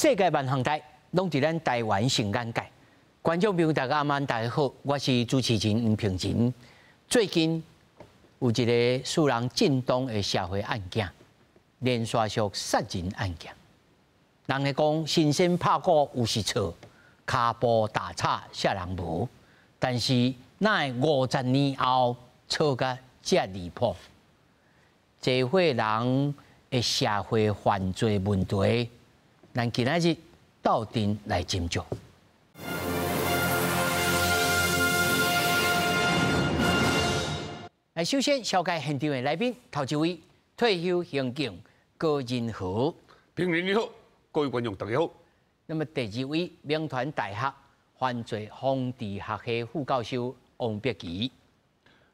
世界万行台，拢伫咱台湾成眼界。观众朋友，大家晚安，大家好，我是主持人黄平真。最近有一个使人震动的社会案件——连续剧杀人案件。人会讲新鲜拍鼓有时错，骹步打岔啥人无。但是哪会50年后错甲遮离谱？社会人的社会犯罪问题，咱今仔日斗阵来斟酌。来，首先紹介現場的來賓，頭一位退休刑警高仁和。平民你好，各位觀眾大家好。那麼第二位，銘傳大學犯罪防治學系副教授王必奇。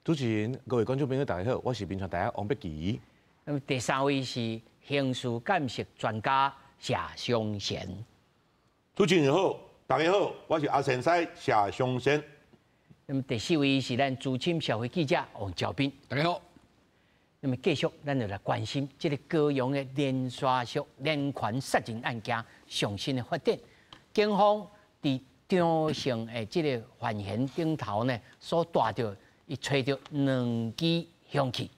主持人、各位觀眾朋友大家好，我是銘傳大學王必奇。那麼第三位是刑事鑑識專家謝尚賢。主持人好，大家好，我是阿先生謝尚賢。那麼第四位是咱資深社會記者王兆斌，大家好。那麼繼續，咱就來關心這個高雄的連續劇連環殺人案件上新的發展。警方在張姓的這個犯嫌頂頭呢，所帶到伊找到2支兇器，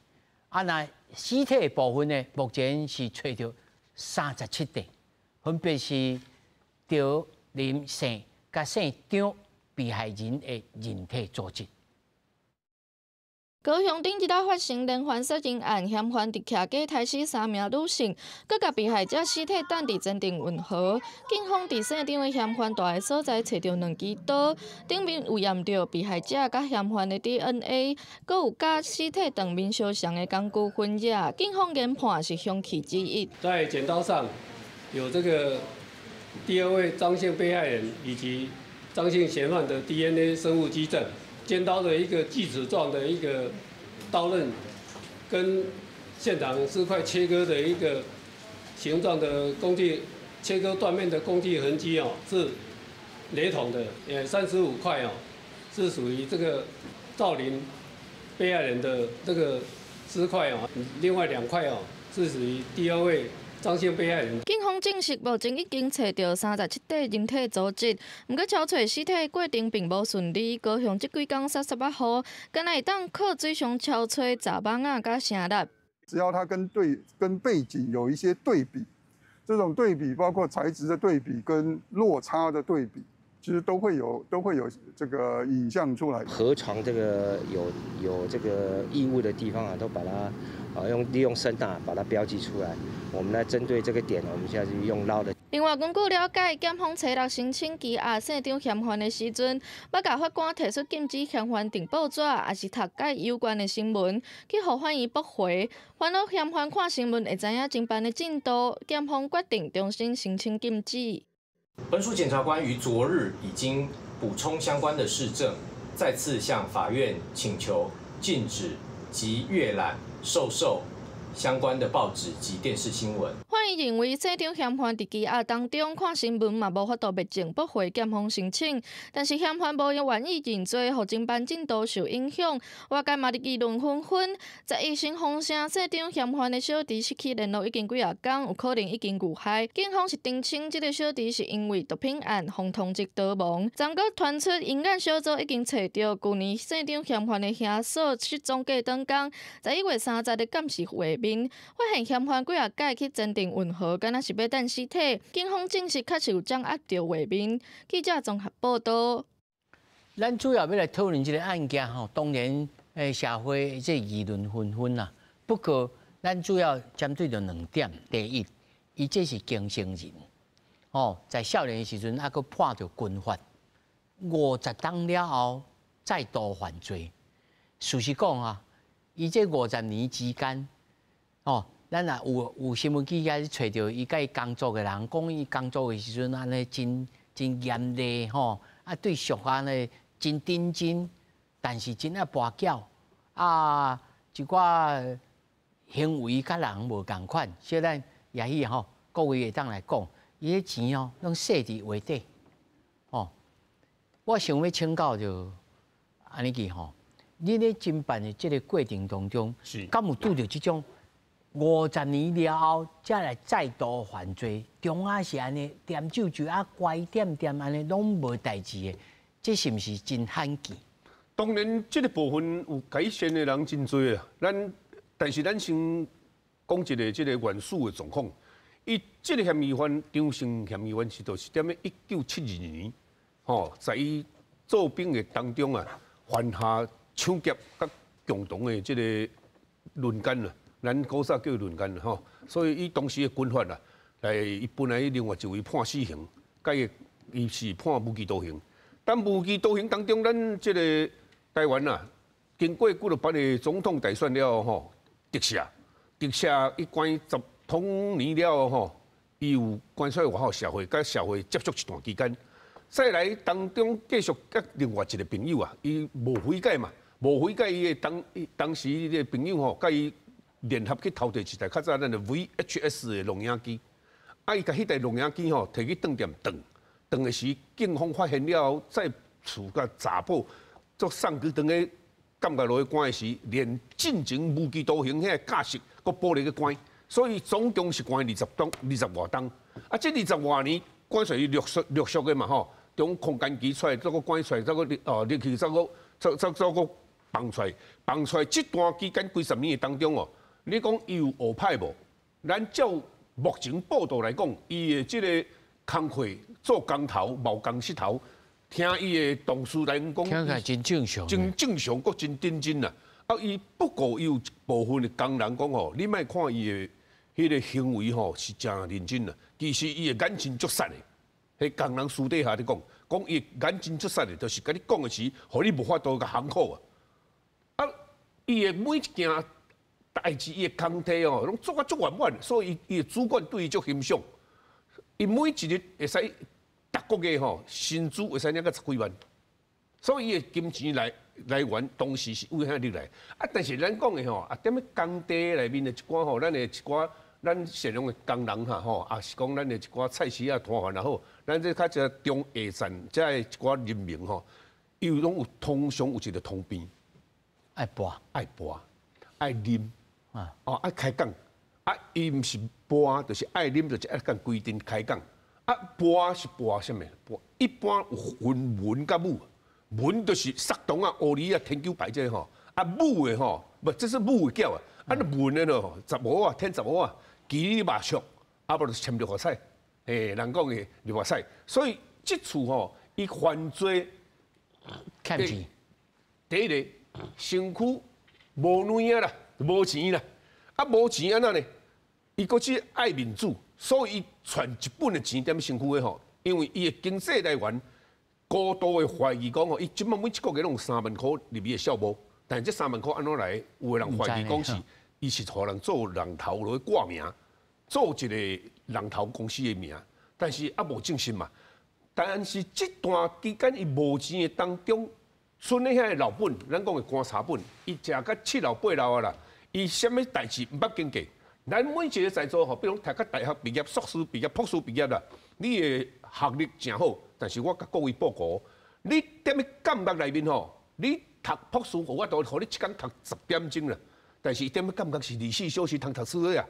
啊那屍體的部分呢，目前是找到37塊，分別是趙林姓甲姓張被害人的人體組織。高雄頂一日發生連環殺人案，嫌犯佇徛街殺死3名女性，佮甲被害者屍體等佇前庭運河。警方佇現場的嫌犯住的所在找到2支刀，頂面有驗到被害者甲嫌犯的 DNA， 佮有甲屍體當面相像的工具混合。警方研判是兇器之一。在剪刀上有这个第2位張姓被害人以及張姓嫌犯的 DNA 生物基證。尖刀的一个锯齿状的一个刀刃，跟现场尸块切割的一个形状的工具切割断面的工具痕迹哦，是雷同的，也35块哦，是属于这个赵林被害人的这个尸块哦，另外2块哦是属于第2位張姓被害人。警方證實，目前已經找到37塊人體組織，不過敲找屍體的過程並無順利。高雄這幾天31號，敢若會當靠水上敲找查某仔甲聲納。只要它跟背景有一些对比，这种对比包括材质的对比跟落差的对比，其实都会有这个影像出来。河床这个有这个异物的地方啊，都把它利用声呐把它标记出来。我们来针对这个点，我们现在是用捞的。另外，根据了解，检方初6申請羁押現場嫌犯的時陣，要甲法官提出禁止嫌犯訂報紙，也是讀解有關的新聞，去互犯伊駁回。煩惱嫌犯看新聞會知影偵辦的進度，檢方決定重新申請禁止。本署檢察官於昨日已經補充相關的事證，再次向法院請求禁止及閱覽、授相關的報紙及電視新聞。法院認為，現場嫌犯佇羈押當中看新聞嘛無法度別證駁回檢方申請，但是嫌犯無願意認罪，互偵辦進度受影響。外界嘛議論紛紛，在醫生風聲，現場嫌犯的小弟失去聯絡已經幾啊天，有可能已經遇害。警方是澄清，這個小弟是因為毒品案互通緝逃亡。昨個傳出冤案小組已經找到去年現場嫌犯的兄嫂失蹤過當天，11月30日監視畫面，發現嫌犯幾啊屆去前庭運河，敢若是要等屍體。警方證實確實有掌握到畫面。記者綜合報道。咱主要要來討論這個案件吼，當然社會這議論紛紛啦。不過咱主要針對着2點：第一，伊這是經生人，哦，在少年的時陣還佫判着軍法，50當了後再度犯罪。事實講啊，伊這50年之間，哦。咱也有新聞記者找到伊甲伊工作嘅人，講伊工作嘅時陣安尼真嚴厲吼，啊對俗案呢真認真，但是真啊跋筊啊一寡行為甲人無共款，所以咱也許吼各位會當來講，伊啲錢哦攏賒佇畫底，哦，我想要請教就安尼個吼，你咧偵辦的這個過程當中，敢有拄到這種？ 50年了后，才来再度犯罪，中啊是安尼，点酒就啊乖点点安尼，拢无代志的，这是毋是真罕见？当然，这个部分有改善的人真多啊。但是咱先讲一个这个原始的状况。伊这个嫌疑犯张姓嫌疑犯是就是踮1972年，在伊做兵的当中啊，犯下抢劫甲共同的这个轮奸啊，咱古早叫轮奸啦所以伊当时的军法啊，伊本来另外一位判死刑，伊是判无期徒刑。但无期徒刑当中，咱这个台湾啊，经过几落摆的总统大选了后，特赦一关统年了后，伊有关出来外口社会，甲社会接触一段期间，再来当中继续甲另外一个朋友啊，伊无悔改嘛，无悔改伊的当时伊的朋友甲伊联合去偷摕一台较早咱的 VHS 的录影机，伊甲迄台录影机摕去饭店断的时，警方发现了后，再厝甲查甫做送去当个监狱落去关的时，连进前无期徒刑迄个假释，搁保入去关，所以总共是关20外冬。啊，这20外年关出来陆续的嘛从空间期出来，再搁关出来，再搁入去，再搁放出来，这段期间几十年的当中你讲伊有学派无？咱照目前报道来讲，伊的这个工课做工头、冒工石头，听伊的同事来讲，听起来真正常，真正常，搁真认真啊！伊不过伊有一部分的工人讲你莫看伊的迄个行为是真认真啊，其实伊的眼睛足杀的。迄工人私底下咧讲伊眼睛出杀的，就是甲你讲的时，互你无法度甲含糊啊！伊的每一件代志，伊的工体拢做啊足圆满，所以伊的主管对伊足欣赏。伊每一日会使逐个月薪资会使领到10几万，所以伊的金钱来源当时是为遐入来。啊，但是咱讲的踮咧工地内面的一寡咱的一寡。咱善良的工人也是讲咱的一寡菜市啊摊贩也好，咱这较只中下层这一寡人民伊拢有通常有一个通病，爱跋，爱啉爱开讲，伊毋是跋，就是爱啉，就是爱讲规定开讲。跋是跋什么？跋一般有分文甲武，文就是杀童啊、乌里啊、天九牌这武的不，这是武的叫啊。文的十五天十五基马术，无就是签绿华赛，人讲的绿华赛。所以这次伊犯罪，看钱，第一个身躯无钱啦，无钱啦，无钱安那呢？伊搁只爱民主，所以伊存一本的钱踮身躯的因为伊的经济来源高度的怀疑讲伊即满每一个月拢有3万块入去的小无，但这3万块安怎来？有的人怀疑讲是。伊是互人做人头落去挂名，做一个人头公司的名，但是无正式嘛。但是这段期间伊无钱的当中，剩咧遐老本，咱讲的观察本，伊食甲7老8老啊啦，伊啥物代志毋捌经过。咱每一个在座比如读到大学毕业、硕士毕业、博士毕业啦，你的学历真好，但是我甲各位报告，你踮咧监狱内面你读博士，我都互你一工读10点钟啦。但是伊踮咧感觉是24小时通读书的啊，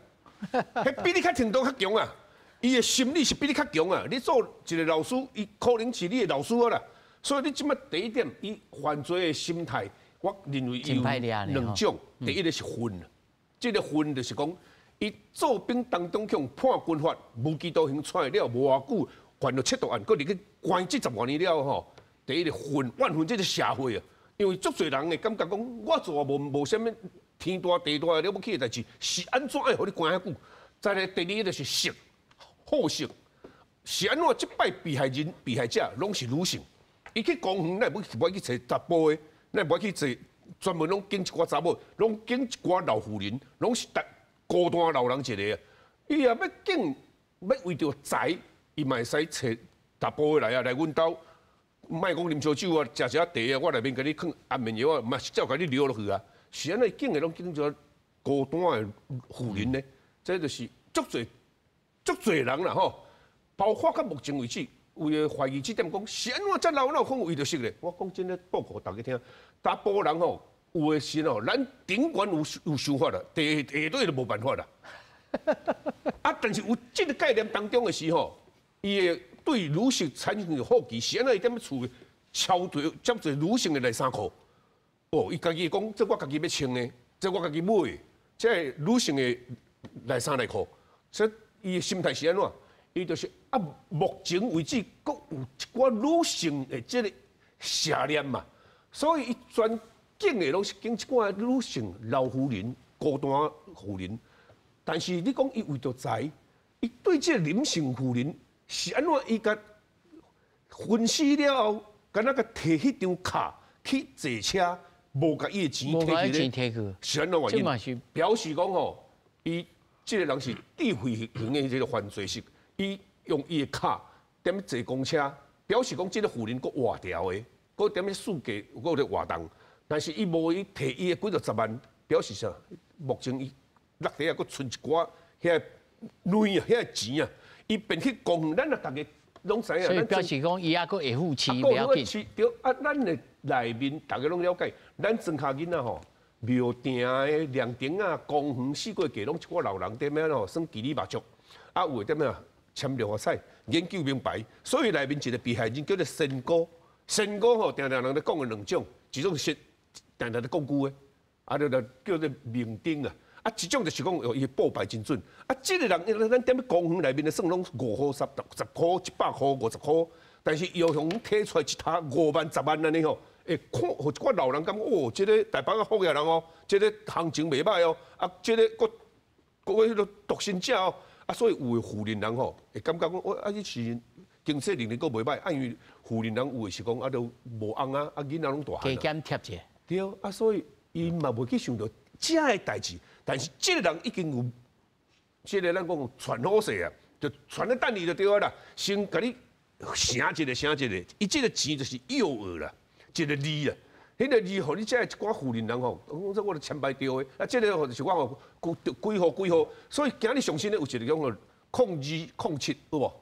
迄比你较程度较强啊，伊的心理是比你较强啊。你做一个老师，伊可能是你的老师啦。所以你即摆第一点，伊犯罪的心态，我认为伊有2种。第一个是分，这个分就是讲，伊做兵当中向判军法无期徒刑出来了无偌久，犯了7毒案，搁入去关这10多年了第一个分，万分这个社会啊，因为足侪人会感觉讲，我做无啥物。天大地大了不起的代志，是安怎爱互你关遐久？再来第二个就是色，好色，是安怎？即摆被害人、被害者拢是女性，伊去公园，咱不去找查甫的，咱不去找专门拢拣一寡查某，拢拣一寡老妇人，拢是孤单老人一个啊。伊也要拣，要为着财，伊嘛会使找查甫的来阮兜，莫讲啉烧酒啊，食茶茶啊，我内面甲你放安眠药啊，嘛是照甲你留落去啊。是安尼，竟然拢见着孤单的妇人呢？这就是足侪人啦包括到目前为止，为了怀疑这点讲，是安怎这老可能为着色咧？我讲真咧，报告大家听，大部分人有有的时吼，咱顶管有想法啦，下底就无办法啦。啊，但是有这个概念当中的时候，伊会对女性产生好奇，是安怎一点厝超对接侪女性的内衫裤。哦，伊家己讲，这我家己要穿的，这我家己买的，这女性的内衫内裤，所以伊的心态是安怎？伊就是啊，目前为止，阁有一寡女性的这个邪念嘛，所以伊专警的拢是警一寡女性老妇人、孤单妇人。但是你讲伊为着财，伊对这个男性妇人是安怎？伊甲分析了后，敢若甲摕迄张卡去坐车，无甲伊的钱摕去，是安怎原因？表示讲吼，伊这个人是智慧型的这个犯罪式。伊用伊的卡踮坐公车，表示讲即个妇人佫活掉的，佫踮咧世界佫咧活动，但是伊无伊摕伊的几多10万，表示啥？目前伊落底啊佫存一寡遐钱啊，遐钱啊，伊便去公，咱啊大家拢知影。所以表示讲伊还佫会付钱，不要紧。对啊，咱的内面大家拢了解，咱庄下囡仔吼，庙埕的亮亭啊、公园、四过街，拢一寡老人踮咧吼，算奇里八足，啊有踮咧。签量化赛研究明白，所以内面一个被害人叫做仙姑。仙姑吼，常常人咧讲的两种，一种是常常咧讲句的，啊，就叫做明灯啊。啊，一种就是讲哦，伊报牌真准。啊，这个人咱踮咧公园内面咧算拢5块、10块、100块、50块，但是要向摕出来一沓5万、10万安尼吼，会看，互一寡老人感觉哦，这个台北啊好野人哦，这个行情袂歹哦，啊，这个各位迄个独身者哦。啊，所以有的妇人人吼，会感觉讲，我啊，这是经济能力阁袂歹，啊，因为妇人人有的是讲，啊，都无翁啊，啊，囡仔拢大汉加减贴者。对，啊，所以伊嘛袂去想到这个代志，但是这个人已经有，这个咱讲传好势啊，就传咧等你就对啊啦，先甲你成一个，伊这个钱就是诱饵啦，一个利啊。迄个字，互你遮一寡妇人人吼，讲这我都签牌掉的，啊，这个吼就是我吼几号，所以今日上新咧有一个讲哦，0207，有无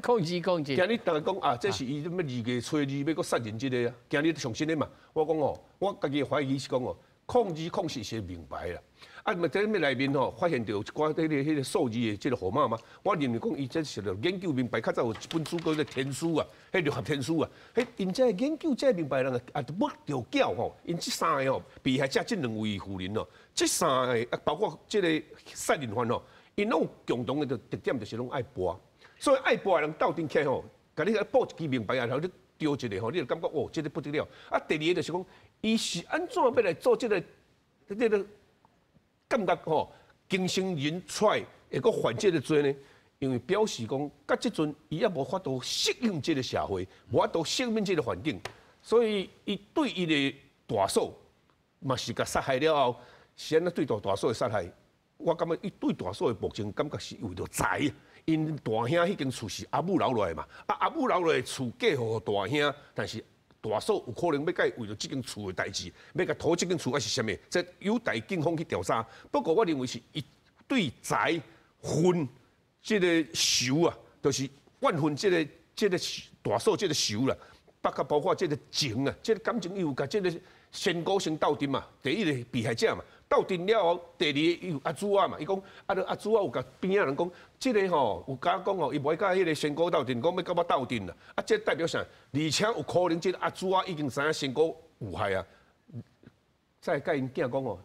？0207。今日大家讲啊，这是伊什么2月初2要搁杀人这个啊，今日上新咧嘛，我讲哦，我家己怀疑是讲哦，0207是明白啦。啊，咪在内面吼发现到一寡迄个数字的这个号码嘛，我认为讲伊这是了研究明白，较早有一本书叫做《天书》啊，迄六合天书啊，迄因这研究这明白人啊，要着缴吼，因这3个吼被害者这2位妇人哦，这3个啊包括这个杀人犯吼，因拢有共同的特点就是拢爱博，所以爱博的人斗阵起来吼，甲你报一支明白啊，然后你丢一个吼，你就感觉哦，这个不得了。啊，第二个就是讲，伊是安怎要来做这个。感觉吼，精神人出来会阁犯这个罪呢？因为表示讲，到即阵伊也无法度适应这个社会，无法度适应这个环境，所以伊对伊的大嫂嘛是甲杀害了后，是安怎对大嫂的杀害？我感觉伊对大嫂的目前感觉是为着财，因大兄迄间厝是阿母留落来嘛，啊阿母留落来厝嫁互大兄，但是。大嫂有可能要甲为了这间厝的代志，要甲讨这间厝还是什么？这有待警方去调查。不过我认为是伊对财分这个仇啊，就是万分这个大嫂这个仇啦，包括这个情啊，这个感情有甲这个仙姑先斗阵嘛，第一个被害者嘛。斗阵了后，第二有阿朱啊嘛，伊讲啊，阿朱啊有甲边仔人讲，这个吼有甲讲吼，伊无爱甲迄个仙姑斗阵，讲要甲我斗阵啦。啊，这代表啥？而且有可能这个阿朱啊已经知影仙姑有害啊。再甲因囝讲哦，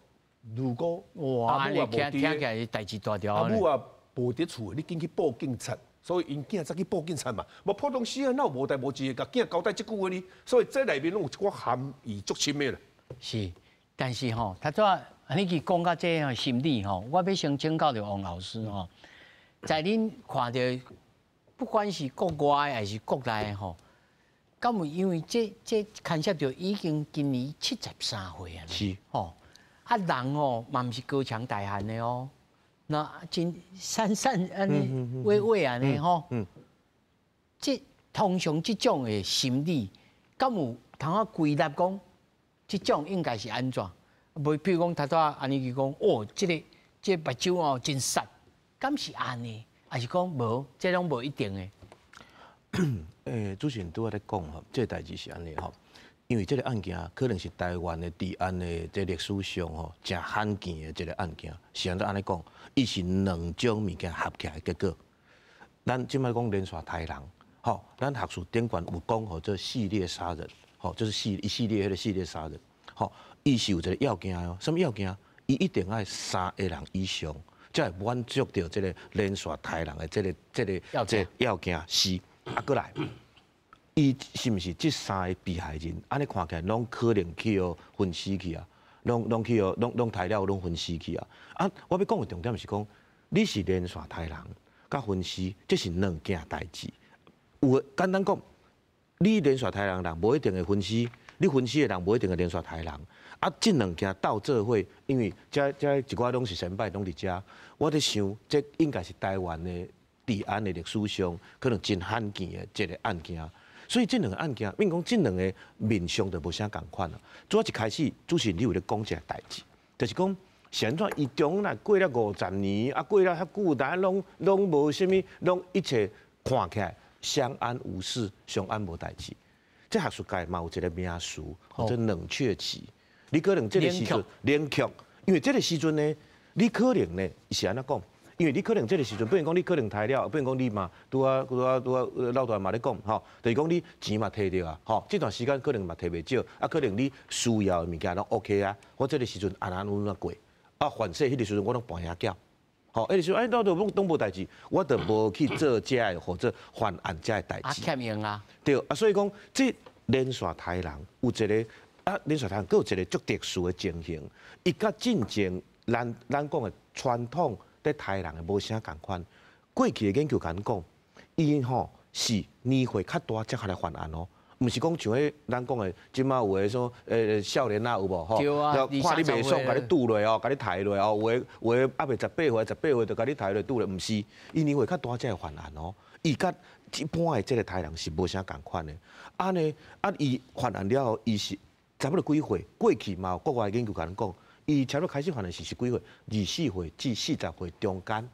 如果哇，你听起来代志大条咧。阿母啊无伫厝，你紧去报警察，所以因囝才去报警察嘛。无普通时啊，哪有无代无志甲囝交代即句话呢？所以这内面拢有一寡含义足深的啦。是，但是吼，他怎安尼去讲到这个心理吼，我要先请教着王老师吼，在恁看到，不管是国外还是国内吼，敢有因为这牵涉到已经今年73岁啊，是吼，啊人哦嘛毋是高墙大汉的哦，那真散安尼微微安尼吼，这通常这种的心理，敢有通啊归纳讲，这种应该是安怎？无，譬如讲，他说安尼去讲，哦，这目睭哦真杀，敢是安尼？还是讲无？这拢无一定的。主持人拄仔咧讲吼，这代志是安尼吼。因为这个案件可能是台湾的治安的这历史上吼真罕见的这个案件，是安怎安尼讲？伊是2种物件合起来的结果。咱即摆讲连续杀人，吼，咱学术典管有讲吼，这系列杀人，吼，就是一系列迄个系列杀人，吼，伊是有一个要件哦，什么要件？伊一定要3个人以上，才会满足到这个连续杀人的这个要件是。啊，过来，伊是毋是这3个被害人？安尼看起来拢可能去分尸去啊，拢去拢杀了，拢分尸去啊。啊，我要讲的重点是讲，你是连续杀人。甲分尸，这是2件代志。有简单讲，你连续杀人无一定会分尸，你分尸的人无一定会连续杀人。啊，这2件斗做伙，因为这一寡拢是先辈拢伫遮，我伫想，这应该是台湾的治安的历史上可能真罕见的这个案件。所以这2个案件，因讲这2个面相就无啥共款啦。主要一开始，主持人你有咧讲一个代志，就是讲。是安怎？伊中来过了50年，啊过了遐久，但拢无啥物，拢一切看起来相安无事，相安无代志。这学术界嘛有一个名词，或者冷却期。你可能这个时阵冷却，因为这个时阵呢，你可能呢是安怎讲？因为你可能这个时阵，比如讲你可能抬了，比如讲你嘛拄啊老大嘛咧讲，吼，就是讲你钱嘛摕着啊，吼，这段时间可能嘛摕袂少，啊可能你需要的物件拢 OK 啊，我这个时阵安过。啊，反正迄个时阵我拢搬遐筊，吼，迄个时阵老豆拢无代志，我就无去做遮或者犯案遮的代志。欠用啊。对，啊，所以讲这连续杀人有一个连续杀人，佫有一个足特殊的情形，伊甲进前咱讲的传统在杀人的无啥共款。过去的研究讲，伊吼是年岁较大才来犯案哦。毋是讲像迄咱讲的，即马有诶说少年啊有无吼？看你袂爽，甲你拄落哦，甲你抬落哦，有诶还袂18岁就甲你抬落拄落，毋是，伊年岁较大才会犯案哦。伊甲一般诶即个杀人是无啥共款诶。安尼伊犯案了后，伊是差不多几岁？过去嘛，国外研究甲咱讲，伊差不多开始犯案是几岁？24岁至40岁中间。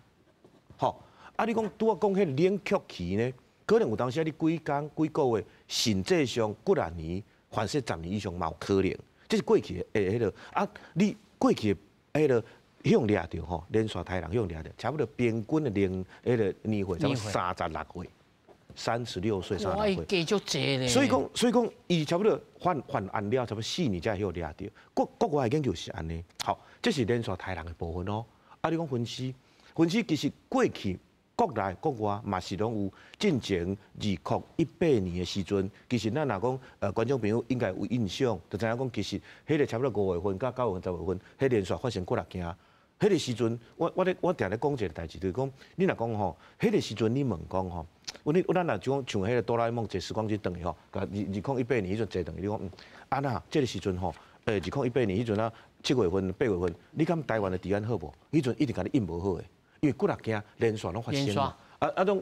吼，你讲拄我讲迄冷却期呢？可能有当时你几工几个月，甚至上几啊年，犯说10年以上嘛有可能。这是过去的迄个你过去的迄个向掠着吼，连续杀人向掠着，差不多平均的年岁差不多36岁，36岁36岁。哇，加足济咧。所以讲，伊差不多犯案了，差不多4年才会掠着。国外的研究是安尼。好，这是连续杀人的部分哦。你讲分析其实过去。国内国外嘛是拢有进前2018年的时阵，其实咱若讲观众朋友应该有印象，就知影讲其实迄个差不多5月份到9月份、10月份，迄连续发生几6件。迄个时阵，我定咧讲一个代志，就是讲你若讲吼，迄个时阵你问讲吼，咱若像迄个哆啦 A 梦坐时光机转去吼，2018年迄阵坐转去，你讲那这个时阵吼，2018年迄阵7月份、8月份，你敢台湾的治安好无？迄阵一定甲你印无好诶。因为几6件连续拢发生嘛，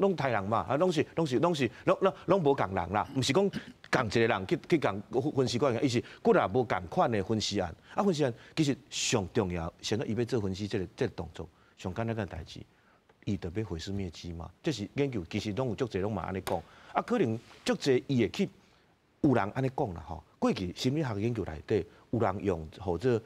拢杀人嘛，拢无共人啦，毋是讲共一个人去共分尸案，伊是几无共款的分尸案。分尸案其实上重要，现在伊要做分尸这个动作，上简单个代志，伊就要毁尸灭迹嘛。这是研究，其实拢有足侪拢嘛安尼讲，可能足侪伊会去有人安尼讲啦吼。过去心理学研究内底有人用或者。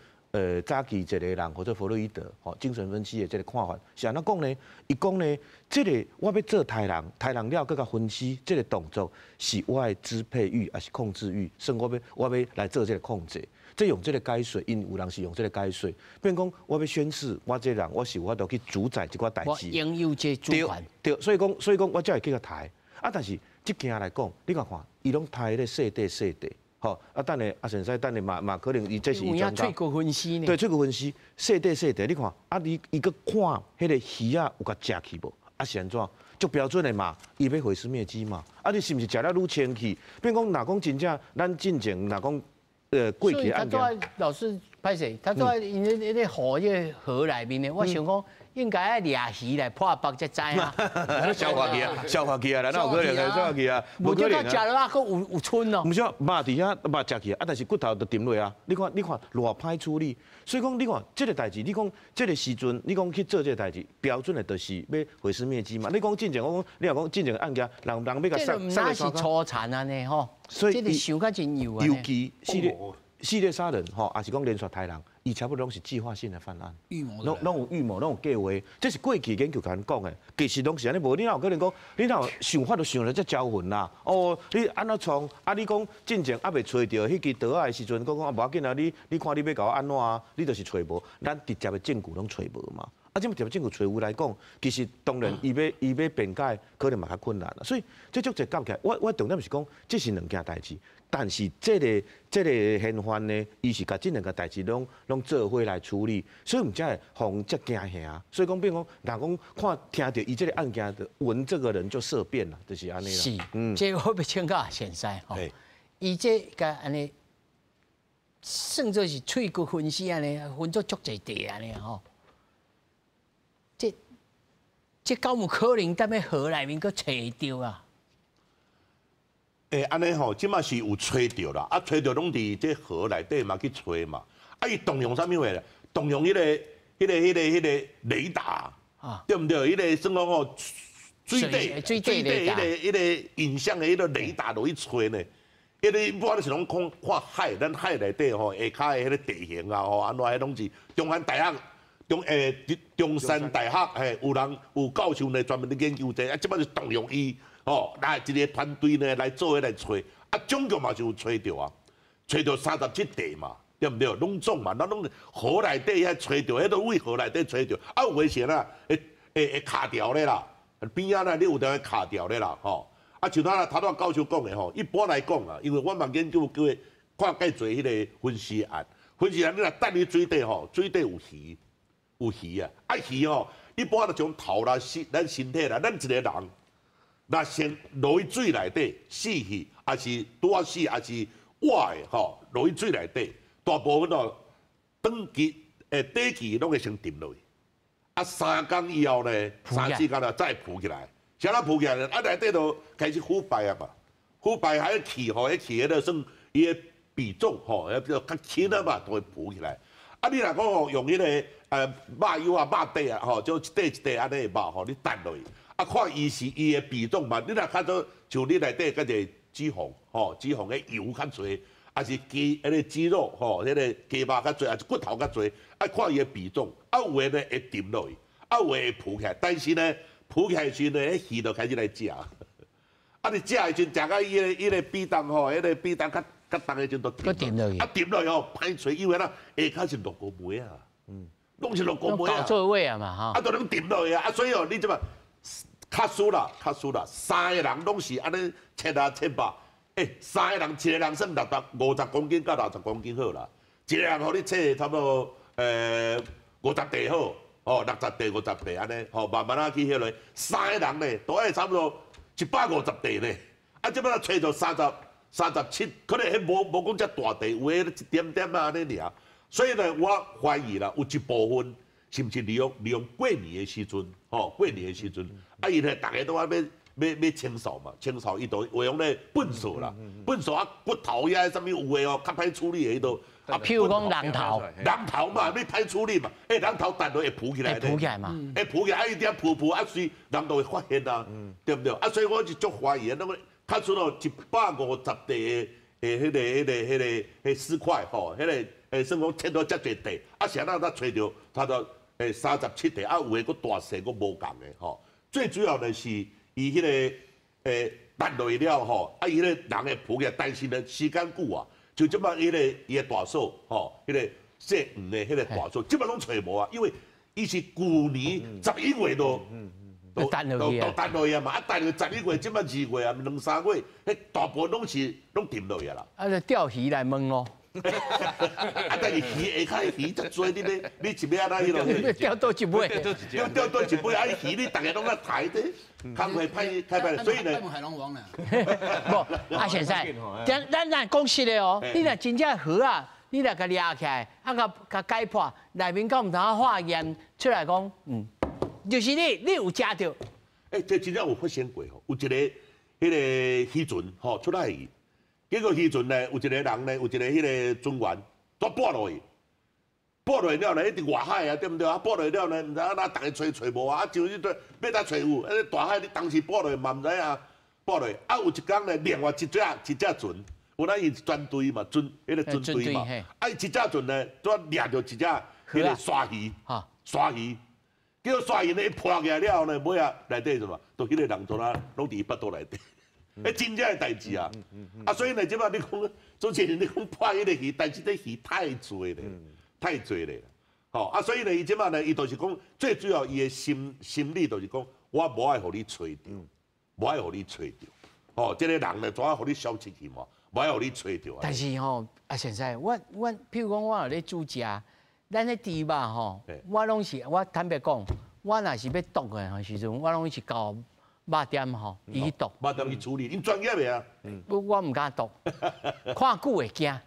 早期一个人或者弗洛伊德精神分析的这个看法是安怎讲呢？伊讲呢，这个我要做杀人了，佮甲分尸，这个动作是我的支配欲还是控制欲？所以我要来做这个控制。这用这个解说，因有人是用这个解说，变讲我要宣示我这人我是我都去主宰这寡代志。我拥有这主权。对，所以讲我才会去甲抬。但是这件来讲，你看，伊拢抬咧细地。好，等下先生，等下嘛可能伊这是专家。喙骨分析呢？对，喙骨分析，细地，你看，伊个看迄个鱼有甲食去无？是安怎？足标准的嘛，伊要毁尸灭迹嘛。你是毋是食了愈清气？变讲，若讲真正咱进前，若讲过去案件。老师歹势，他做因咧河这河内面的，我想讲应该爱掠鱼来破腹才知啊。消化器啊，消化器啊，哪有可能消化器啊？无可能啊！食落啊，佫有春哦。唔是啊，肉伫遐肉食去啊，但是骨头就沉落啊。你看偌歹处理，所以讲你看这个代志，你讲这个时阵，你讲去做这个代志，标准的就是要毁尸灭迹嘛。你讲进前，我讲你若讲进前案件，人要甲杀那是粗残安尼吼，所以这个想甲真有啊。尤其系列杀人吼，也是讲连续杀人，伊差不多拢是计划性的犯案，拢有预谋，拢有计划，这是过去研究甲人讲的，其实拢是安尼无。你哪有可能讲，你哪有想法就想了才招魂啦？哦，你安怎创？啊，你讲进前还未找到迄支刀仔的时阵，讲啊无要紧啊，你看你要甲我安怎啊？你就是找无，咱直接的证据拢找无嘛。啊，这么直接证据找有来讲，其实当然伊要辩解，可能嘛较困难啦。所以这足侪讲起来，我重点是讲，这是两件代志。但是这个嫌犯呢，伊是甲这两个代志拢做伙来处理，所以唔才会防这惊吓。所以讲，比如讲，人讲听到伊这个案件的闻这个人就色变啦，就是安尼啦。是，这我要请教先生吼，伊这个安尼，算作是喙骨分析安尼，分作足侪地安尼吼。这敢有可能踮咧河内面佫找到啊？安尼吼，即马是有找到啦，啊，找到拢伫这河内底嘛去找嘛，啊，伊动用啥物话咧？动用迄个雷达，对毋对？迄个算讲吼，水底迄个影像的迄个雷达落去找呢。迄个一般是拢看海，咱海内底吼下骹的迄个地形啊，吼，安怎迄拢是中山大学。中山大学有人有教授呢，专门咧研究这，啊，即摆就动用伊，来一个团队呢来做来找，啊，总共嘛就有找到啊，找到37地嘛，对毋对？拢总嘛，咱拢河内底遐找到，迄都为河内底找到，啊，有诶时啦，会卡掉咧啦，边仔咧你有条卡掉咧啦，吼，啊，像咱头教授讲的吼，一般来讲啊，因为我嘛研究叫看介侪迄个分析案，你若等于水底吼，水底有鱼。有鱼啊，啊鱼吼，一般就从头啦、咱身体啦，咱一个人，若先落去水内底死去，还是拄啊死，还是活的吼，落去水内底，大部分哦，长期短期拢会先沉落去，啊3工以后呢，3、4工了再浮起来，啥啦浮起来呢？啊内底就开始腐败啊嘛，腐败还气吼，迄气迄个算伊的比重吼，比较较轻啊嘛，都会浮起来。啊，你若讲吼用迄个肉油啊、肉底啊，吼，就一块一块安尼的肉吼，你等落去，啊，看伊的比重嘛。你若较多像你内底个个脂肪吼，脂肪的油较侪，还是迄个肌肉吼，迄个鸡肉较侪，还是骨头较侪，啊，看伊的比重，啊有诶呢会沉落去，啊有诶会浮起来，但是呢浮起来时呢，迄鱼就开始来食，啊你食的时阵食到伊个比重吼，迄个比重较重的时阵都沉落去，啊沉落去吼歹找，因为下骹是落过梅啊，拢是落过梅啊，搞错位啊嘛哈，啊都拢沉落去啊，所以哦你即嘛较输啦，3个人拢是安尼切吧，3个人，一个人算50公斤到60公斤好啦，一个人互你切差不多50地好，60地50地安尼，慢慢啊去迄落，3个人呢，都爱差不多150地呢，啊即摆找到37，可能迄无讲遮大地，有诶一点点啊安尼尔，所以呢，我怀疑啦，有一部分是毋是利用过年诶时阵，过年诶时阵，啊伊呢，逐个都要清扫嘛，清扫伊都会用咧粪扫啦，粪扫啊骨头遐啥物有诶哦，较歹处理诶都。啊，譬如讲人头嘛，你歹处理嘛，人头等落会浮起来咧，浮起来嘛，会浮起来，啊伊点浮啊，所以人都会发现啊，对不对？啊，所以我是足怀疑，那么看出了150地的迄尸块吼，迄个算讲切到遮侪地，啊，谁让他找到他的37地，啊，有诶佫大细佫无共的吼，最主要的是伊迄个等落去了吼，啊，伊迄个人会浮起来，但是呢时间久啊。就即摆伊个大嫂吼，迄个姓黄的迄个大嫂，即摆拢找无啊，因为伊是旧年11月都等落去啊嘛，啊等落11月，即摆2月啊，2、3月，迄大部分拢沉落去啦。啊，就钓鱼来问咯。啊，但是鱼下骹鱼真多，你一尾安尼迄落？钓多一尾，钓多一尾，啊鱼你逐个拢在抬的，较会歹，所以呢。海龙王呢？不，阿先生，咱讲实的哦，你若真正鱼啊，你来甲抓起来，甲解剖，内面敢毋通化验出来讲，就是你有食着。这真正有发生过吼，有一个迄个渔船吼出来鱼，结果渔船呢有一个人呢，有一个迄个船员抓捕落去。捕落了呢，一直外海啊，对不对啊？捕落了呢，唔知啊，哪大家找无啊？啊，就去要搭找有，大海你当时捕落嘛唔知啊，捕落啊有一天呢，另外一只船，有咱伊船队嘛，迄个船队嘛，啊，一只船呢，拄掠着一只迄个鲨鱼，鲨鱼，结果鲨鱼呢一破起来了后呢，尾啊内底什么，都迄个人做啦，拢伫伊腹肚内底，真正诶代志啊！啊，所以呢，即摆你讲，主持人你讲破迄个鱼，但是这鱼太多了。太多了，吼啊！所以呢，伊即摆呢，伊就是讲，最主要伊的心理就是讲，我无爱互你找着，无爱互你找着，吼，即个人呢，怎啊互你消失去嘛？无爱互你找着。但是吼，先生，我譬如讲，我有咧煮食，咱咧猪肉吼，我拢是，我坦白讲，我若是要剁的时阵，我拢是搞肉店吼，伊去剁。肉店去处理，因专业的啊。我唔敢剁，看久会惊。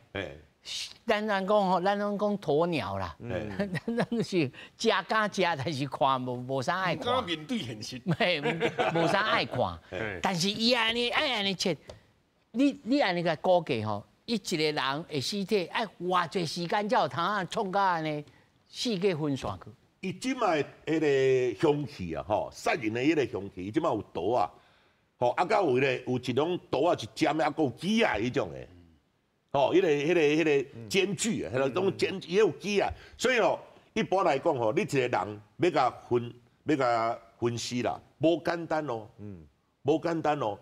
咱讲吼，咱拢讲鸵鸟啦，咱是食敢食，但是看无啥爱看。敢面对现实，无啥爱看。但是伊安尼切，你安尼个估计吼，伊一个人的尸体爱偌济时间才有通啊创到安尼四界分散去。伊即卖迄个凶器啊，吼，杀人的迄个凶器，伊即卖有刀啊，吼，啊，甲有一种刀啊，是尖的，啊，有机啊迄种的。哦，迄个间距啊，迄种间距也有机啊，所以哦，一般来讲吼，你一个人要甲分尸啦，无简单哦，无简单哦。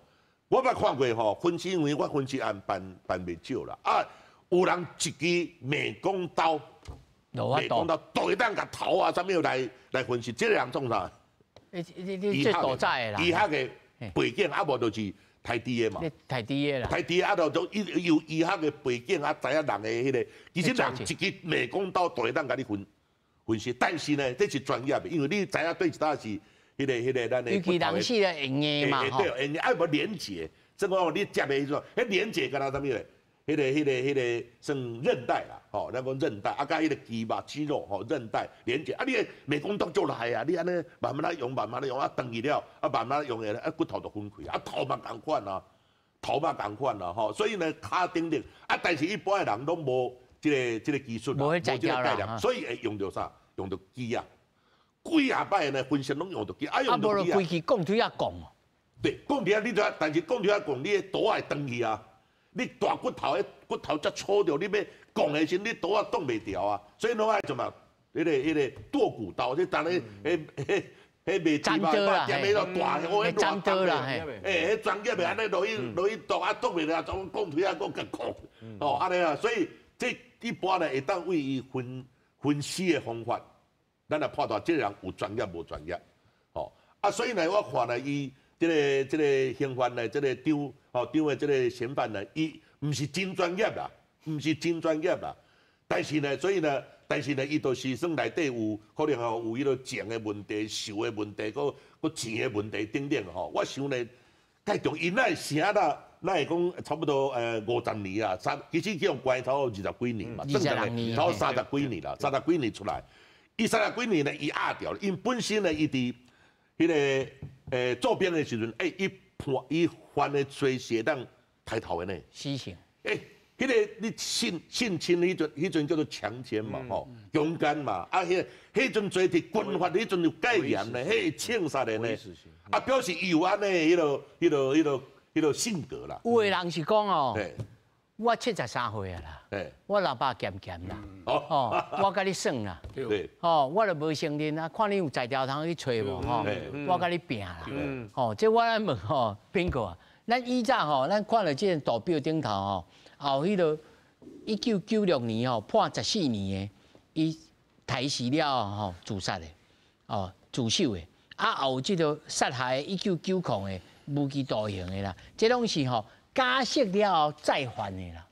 我捌看过吼，分尸因为我分尸案办袂少啦，啊，有人一支美工刀，都会当甲头啊，啥物来分尸，这个人创啥？这大仔的啦，医学的背景啊，无就是。台低的嘛，台低的啦，台低啊，就有医学的背景啊，知影人的迄个，其实人一支美工刀都会当甲你分析，但是呢，这是专业的，因为你知影对一搭是迄个咱的。尤其人死了用的嘛，对，用的爱无连结，即讲你接的迄种，迄连结干那啥物嘞？迄个算韧带啦，吼，咱讲韧带，啊，甲迄个肌肉吼，韧带连结，啊，你美工刀就来啊，你安尼慢慢来用，啊，长去了，啊，慢慢用的，啊，骨头就分开，啊，头嘛共款啊，吼，所以呢，骹顶顶，啊，但是一般的人拢无这个技术，无这个概念，所以会用到啥？用到机啊，几下摆呢，分析拢用到机，啊，用到机啊。啊，无规矩讲腿啊讲。对，讲腿啊，你着，但是讲腿啊讲，你的刀会长去啊。你大骨头，骨头才粗着，你要讲的时，你刀啊挡袂掉啊，所以拢爱做嘛？迄个剁骨刀，即当咧，迄卖鸡巴店迄个大，迄斩刀啦，迄专业的安尼落去剁啊，挡袂了，总讲腿啊，讲更酷，哦，安尼啊，所以这一般呢会当为伊分析的方法，咱来判断这个人有专业无专业，哦，啊，所以呢，我看呢伊。这个刑犯呢，这个张的这个嫌犯呢，伊唔是真专业啦，但是呢，伊就是算内底有可能有迄个情的问题、受的问题，搁钱的问题等等吼。我想呢，介重因那写啦，那会讲差不多50年啊，其实叫关头20几年嘛，正常的头30几年啦，30几年出来，伊30几年呢，伊压掉了，因本身呢，伊伫迄个做兵的时阵，伊犯的罪是当抬头的呢，死刑。迄个你性侵迄阵叫做强奸嘛，吼，强奸嘛，啊，迄阵罪伫军法迄阵有戒严呢，迄枪杀的呢，啊，表示有安尼迄个性格啦。有的人是讲哦，我73岁啊啦，我老爸咸啦，哦，我甲你算啦，哦，我就无承认啊，看你有材料通去找无吼，我甲你拼啦，哦，这我来问吼，边个啊？咱以前吼，咱看了这个图表顶头吼，后迄个1996年吼，判14年的，伊抬死了吼，自杀的，哦，自首的，啊，后这个杀害1990的无期徒刑的啦，这拢是吼。假释了后再犯的啦，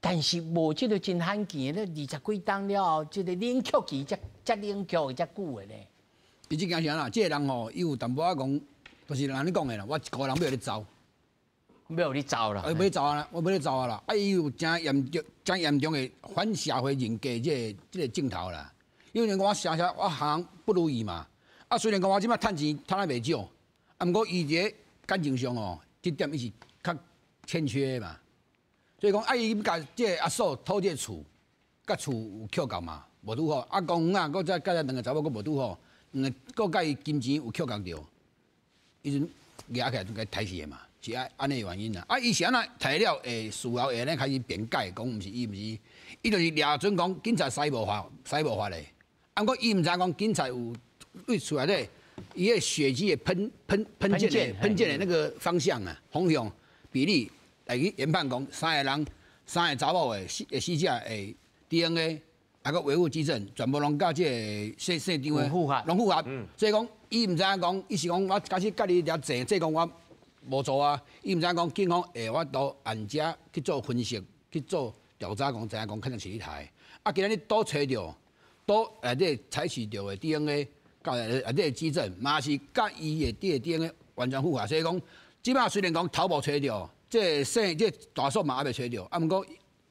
但是无这个真罕见的，咧20几档了后，这个冷却期才冷却的遮久的咧。伊即件啥啦？这个人吼，伊有淡薄仔讲，就是人你讲的啦，我一个人要咧走，没有你走了，要走啊！我要走啊啦！伊有真严重的反社会人格这个镜头啦。因为我常常我行不如意嘛。啊，虽然讲我即摆趁钱趁得袂少，啊，毋过伊伫个感情上哦，这点伊是较欠缺的嘛。所以讲，伊甲即个阿嫂讨这厝，甲厝有扣到嘛，无拄好。啊，公园啊，佮再两个查某佮无拄好，佮甲伊金钱有扣到着，伊就举起来就该抬死的嘛，是安尼原因啦。啊，伊是安那抬了事后会安尼开始辩解，讲毋是伊，伊就是掠准讲警察使无法嘞。啊，过伊毋知讲警察有对厝内底伊个血迹的喷溅的那个方向啊，方向比例来去研判讲三个查某的死者的 DNA， 啊个维护基证，全部拢甲即个现场的拢符合。所以讲伊毋知影讲，伊是讲我假设甲你掠坐，即讲我无做啊。伊毋知影讲警方会我到案遮去做分析，去做调查，讲知影讲可能是你抬。啊，今日你都找着，都内底采取着的 DNA。甲内底基证，嘛是甲伊的啲 DNA 完全符合，所以讲，即摆虽然讲头无找着，这大数嘛还袂找着，啊，毋过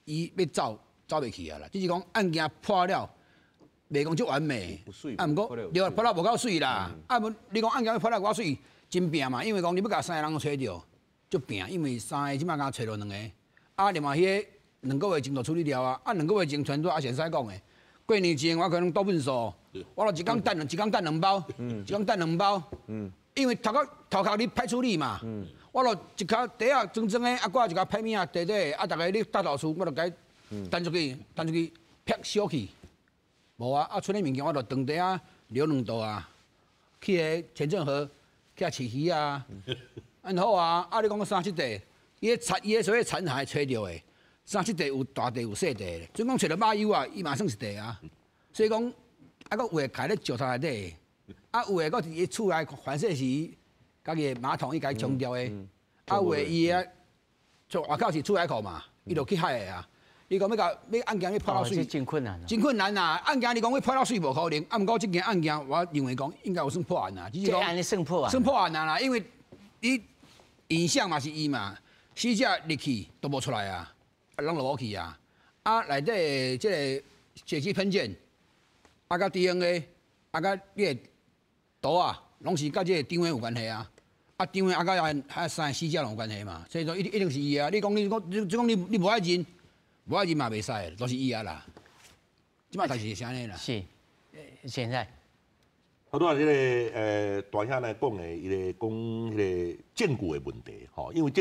伊要走袂去啊啦，只是讲案件破了，袂讲足完美，啊，毋过对破了无够水啦，啊，无你讲案件破了够水，真拼嘛，因为讲你要甲三个人找着，足拼，因为三个即摆敢找着两个，啊，另外迄个2个月前就处理掉啊，啊，2个月前传出阿先生讲的。过年前我可能倒粪扫，我就一工等2包，一工等2包。因为头壳你派出力嘛，我就一脚底啊装装的，啊，我一脚派面啊底底，啊，大家你搭老厝，我就该弹出去，劈烧去。无啊，啊，剩的物件我就当底啊留2道啊，去个前镇河去饲鱼啊，安好啊。啊，你讲37地，伊个所谓残骸找着的。37地有大地有小地，所以讲找到马友啊，伊嘛算是地啊。所以讲，啊，佫有诶徛咧石头内底，啊，有诶佫伫伊厝内反射时，家己马桶伊家冲掉诶，啊，有诶伊啊，做外口是厝内口嘛，伊就去海诶啊。你讲要案件要破到水，真困难，真困难啊！案件你讲要破到水无可能，啊，毋过即件案件，我认为讲应该有算破案啊。这案你算破案，算破案啦，因为伊影像嘛是伊嘛，死者入去都无出来啊。人就无去啊！啊，内底即个血迹喷溅，啊，甲 DNA， 啊，甲你个图啊，拢是甲即个张伟有关系啊！啊，张伟啊，甲还3个死者有关系嘛，所以说一定是伊啊！你讲你无爱认，无爱认嘛袂使，都是伊啊啦！即摆代志是安尼啦。是，现在。好多迄个大兄来讲的，伊个讲迄个证据的问题，吼，因为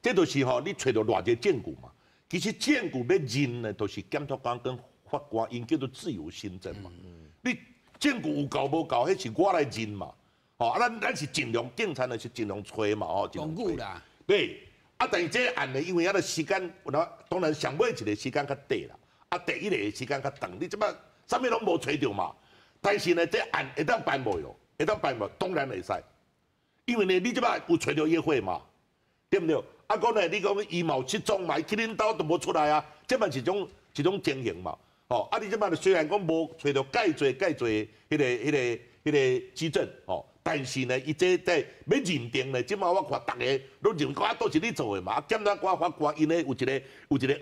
这都是吼，你找到偌济证据嘛。其实证据要认呢，都是检察官跟法官，因叫做自由心证嘛。你证据有够无够，迄是我来认嘛。吼，啊，咱是尽量，警察呢是尽量找嘛，吼，讲久啦。对，啊，但是这案呢，因为个时间，当然上尾一个时间较短啦，啊，第一个时间较长，你即摆啥物拢无找着嘛。但是呢，这案会当办无哟？会当办无？当然会使，因为呢，你即摆有找着约会嘛，对不对？啊，讲呢，你讲伊嘛失踪嘛，去恁兜都无出来啊，这嘛是种情形嘛。哦，啊，你即摆虽然讲无找到介侪迄个指证，哦，但是呢，伊这在要认定呢，即摆我看大家都认为都是你做的嘛。啊，检察官、法官因呢有一个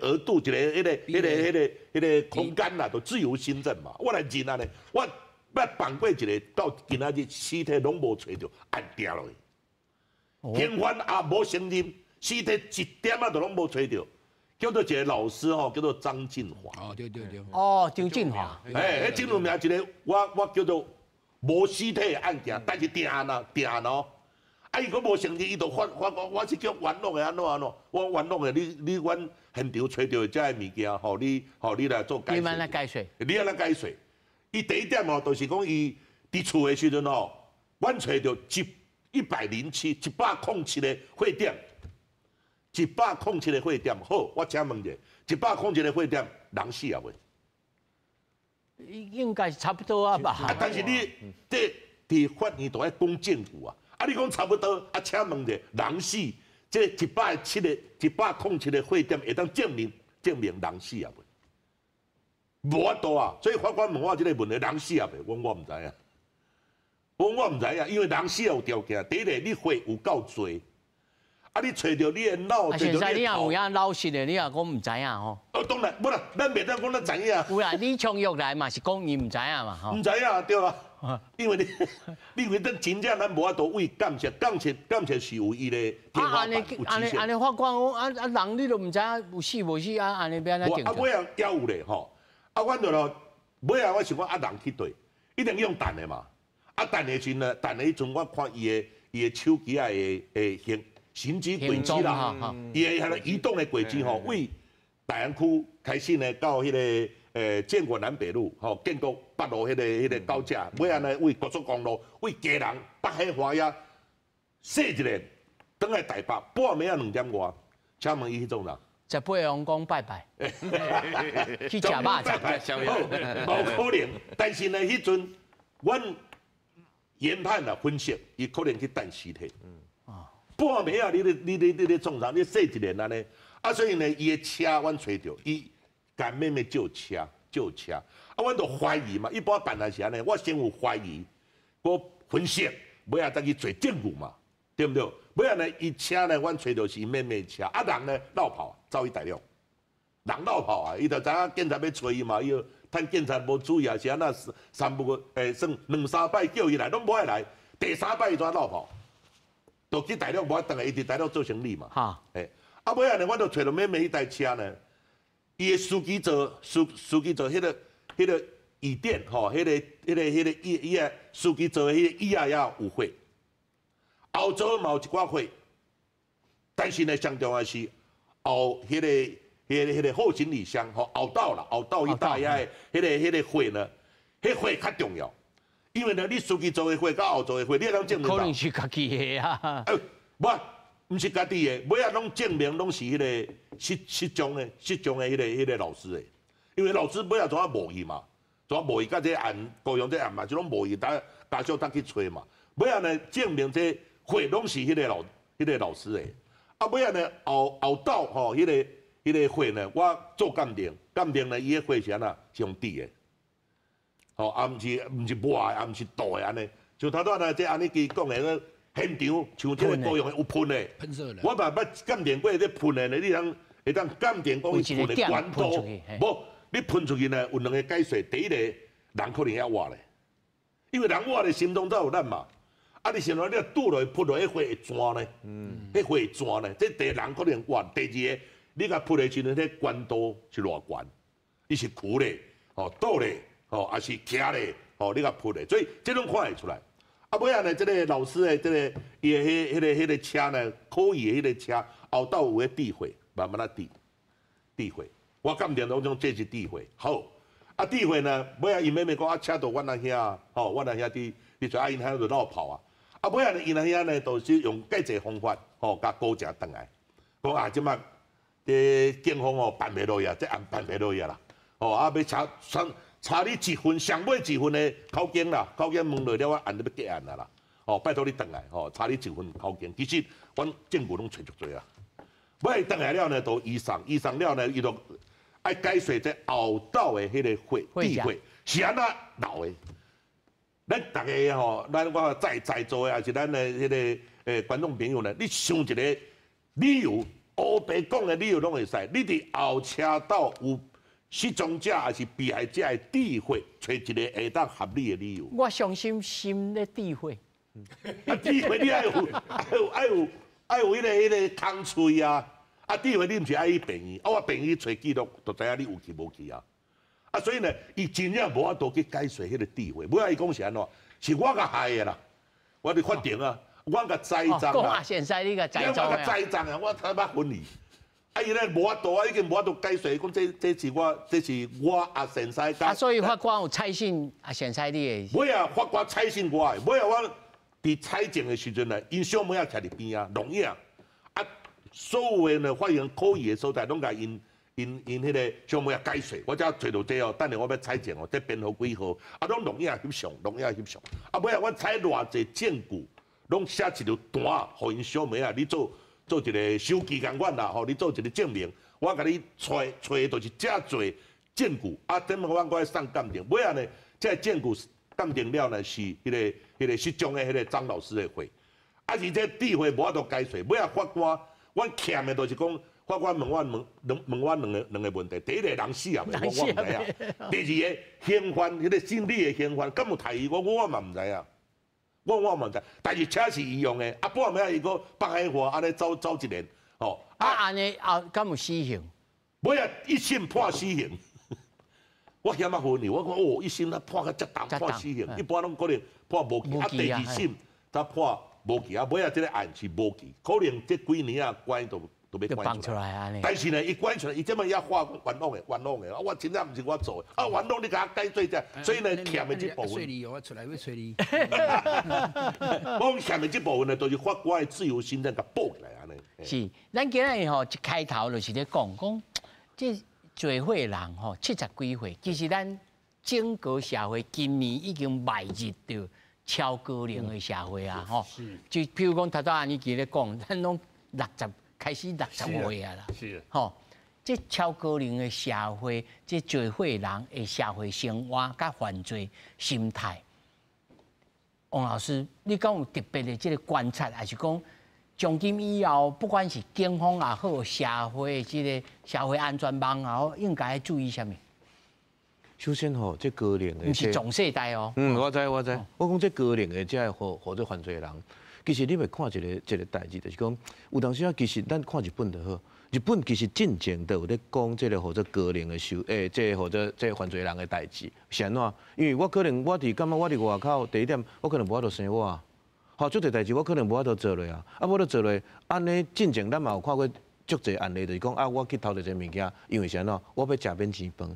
额度，一个迄个空间啦，就自由心证嘛。我来认啊呢，我要放过一个到今仔日尸体拢无找着，按定落去，嫌犯也无承认。尸体一点仔都拢无找着，叫做一个老师吼，叫做张进华。哦，对。哦，张进华。迄真有名一个，我叫做无尸体的案件，但是定案哦。啊，伊佫无承认，伊就发讲，我是叫冤枉的安怎，我冤枉的，你阮现场找到遮个物件，你来做解说。你安怎解说？你安怎解说？伊第一点哦，就是讲伊伫厝的时阵哦，阮找到107个货点。107个货点，好，我请问者，107个货点，人死啊未？应该差不多啊吧。但是你这伫法院都要讲证据啊，啊，你讲差不多，啊，请问者，人死，这107个货点会当证明人死啊未？无法度啊，所以法官问我这个问题，人死啊未？我唔知啊，我唔知啊，因为人死有条件，第一个你货有够多。啊，你找到你的脑，找到现在你也有你的头。影老实的，你也讲唔知影吼。哦，当然，不啦，咱袂当讲咱知影。有啦，李昌钰来嘛是讲伊唔知影嘛吼。唔知影对啊，因为你因为咱真正咱无法度为感谢是有伊的天花板有极限。安尼法官讲人你都唔知影有死无死安尼变安怎定？尾啊也有咧吼，阮就咯尾啊我想讲人去对，一定用弹的嘛。弹的时呢，弹的迄阵我看伊的手机啊的行迹轨迹啦，伊的移动的轨迹吼，为大安区开始呢到迄个建国南北路吼，建国北路迄个高架，尾啊呢为高速公路为家人北海花呀，踅一个，转来台北半暝啊2点外，请问伊迄种人。18王公拜拜，去食肉无可能。但是呢，迄阵阮研判啊分析，伊可能去等尸体。半暝啊，你咧创啥？你踅一个安尼，所以呢，伊的车阮找着，伊甲妹妹借车，阮就怀疑嘛。一般办案是安尼，我先有怀疑，我分析，尾仔再去做证据嘛，对不对？尾仔呢，伊车呢，阮找着是伊妹妹车，人呢绕跑。走去大陆，人绕跑啊！伊就知影警察要找伊嘛，伊趁警察无注意啊，是安那算2、3摆叫伊来，拢无爱来。第3摆伊怎绕跑？就去大陆无爱等下，伊伫大陆做生意嘛。哈，尾仔呢，我就找到妹妹迄台车呢，伊的司机座迄个椅垫吼，迄个椅啊，司机座迄个椅啊也有火，后座嘛有一寡火，但是呢，上重要是。后迄个后行李箱吼，后斗一带遐迄个火呢，迄火较重要，因为呢，你司机座的火甲后座的火，你通证明可能是家己的啊。毋是家己的，尾仔拢证明拢是迄个失踪的迄个老师的，因为老师尾仔怎啊无去嘛，怎啊无去，甲这案高阳这案嘛，就拢无去，大小去找嘛，尾仔呢证明这火拢是迄个老师的。尾仔呢后斗吼，迄个火呢，我做鉴定呢，伊个火是安那是用滴的，吼，毋是抹的，毋是倒的安尼。像头拄呢，这安尼伊讲的，现场像这个高阳有喷的，喷射的。我嘛捌鉴定过这喷的呢，你会当鉴定讲伊喷的管道，无你喷出去呢，有2个解释，第一个人可能遐活咧，因为人活咧心中才有咱嘛。你想到你拄落去扑落，迄火会转呢？迄火会转呢？这第一人可能活，第二个你甲扑的时阵，迄管道是偌悬？你是曲咧，倒咧，还是徛咧？你甲扑咧，所以这种看会出来。尾仔呢，这个老师的这个伊的迄个车呢，可疑的迄个车后斗有迄地火，慢慢地火。我鉴定当中这是地火。好，地火呢，尾仔伊妹妹讲车到阮阿遐，阮阿遐伫做因遐就绕跑啊。尾仔呢，因阿遐呢，都是用介济方法，甲高正转来。讲即摆，警方办袂落去啊，这案办袂落去啦。要查你1分，上尾1分的口径啦，口径问落了，我案就要结案啦。拜托你转来，查你1分口径。其实，阮证据拢找足多啊。尾转来了呢，都移送了呢，伊就爱解释这后斗的迄个地火是安那闹的。咱大家咱我在座的，还是咱的迄个观众朋友呢？你想一个理由，黑白讲的理由拢会使。你伫后车道有失踪者还是被害者的智慧，找一个会当合理的理由。我相信心的智慧。智慧你爱有迄个空喙啊！智慧你毋是爱去病院，我病院找记录，就知影你有去无去啊！所以呢，伊真正无法度去解释迄个智慧。尾仔伊讲是安怎？是我甲害的啦，我伫法庭啊，我甲栽赃啊。现在你甲栽赃啊？我甲栽赃啊！我他妈分离。伊咧无法度啊，已经无法度解释，讲这是我啊先生甲。所以法官有采信先生你的。尾仔法官采信我的，尾仔我伫采证的时阵呢，因小妹仔徛伫边啊，录影所有的呢发现可疑的所在，拢甲因迄个小妹仔解释，我才找到这等下我要采证这编号几号，拢录影翕相，尾仔我采偌济证据，拢写一条单，互因小妹仔你做一个收据共款啦，你做一个证明，我甲你找就是遮侪证据，等我来送鉴定，尾仔呢，这证据鉴定了呢是迄个失踪的迄个张老师的会，而且智慧无法度解释。尾啊法官，阮欠的就是讲，法官问阮两个问题：第一个人死啊未？我唔知啊。第二个刑犯，迄个心理的刑犯，敢有杀伊？我嘛唔知啊。我嘛唔知，但是车是伊用的，啊，半暝伊个放海花，安尼走一年，吼。安尼敢有死刑？尾啊一审判死刑。我嫌啊分哩，我讲哦，一审啊判甲遮重，判死刑，一般拢可能判无期，啊第二审才判无期，啊尾啊这个案是无期，可能这几年啊关都要关出来安尼。但是呢，伊关出来，伊这么也话冤枉的，啊我真正毋是我做的，啊冤枉你甲我改做者，所以呢欠的这部分。我出来要催你。我欠的这部分呢，都是法官的自由心证甲补起来安尼。是，咱今日吼一开头就是咧讲这。聚会人吼70几岁，其实咱整个社会今年已经迈入到超高龄的社会啊！吼，就譬如讲，头安尼记咧讲，咱拢60开始65岁啊啦。是。吼，这超高龄的社会，这聚会人的社会生活甲犯罪心态，王老师，你敢有特别的这个观察，还是讲？从今以后，不管是警方也好，社会社会安全网也好，应该注意什么？首先吼，这高龄的，不是壮世代哦。我知。我讲这高龄的，这或者犯罪人，其实你袂看一个代志，就是讲有当时啊，其实咱看日本就好。日本其实进前都有咧讲这个或者高龄的这或者这犯罪人的代志，是安怎？因为我可能我感觉我伫外口，第一点我可能无法度生活啊。好，足侪代志我可能无法度做落啊，无得做落，安尼进前咱嘛有看过足侪案例，就是讲啊，我去偷一个物件，因为啥喏，我要食免钱饭。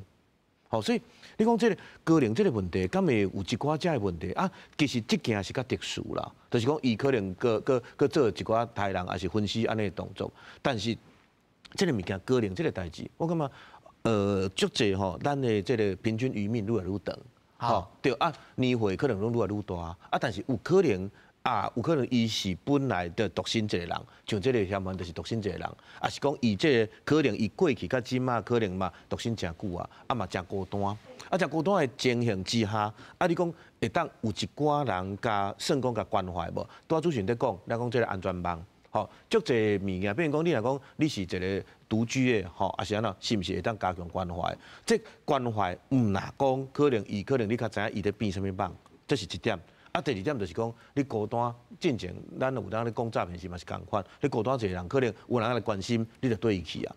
好，所以你讲这个高龄这个问题，敢会有一寡这个问题啊？其实这件是较特殊啦，就是讲伊可能个做一寡杀人，还是分尸安尼动作，但是这个物件高龄这个代志，我感觉足侪吼，咱的这个平均余命愈来愈长。好，对啊，年岁可能拢愈来愈大啊，但是有可能。有可能伊是本来的独身一个人，像这个嫌犯就是独身一个人，也是讲伊这个可能伊过去甲即马可能嘛独身真久啊，嘛真孤单，真孤单的情形之下，你讲会当有一寡人甲算讲甲关怀无？拄主持人在讲，咱讲这个安全网，吼，足侪物件，比如讲你若讲你是一个独居的，吼，还是安怎，是毋是会当加强关怀？这关怀毋若讲可能你较知影伊咧变什么网，这是一点。第二点就是讲，你孤单进前，咱有当咧讲诈骗时嘛是共款。你孤单一个人，可能有人来关心，你就对伊去啊。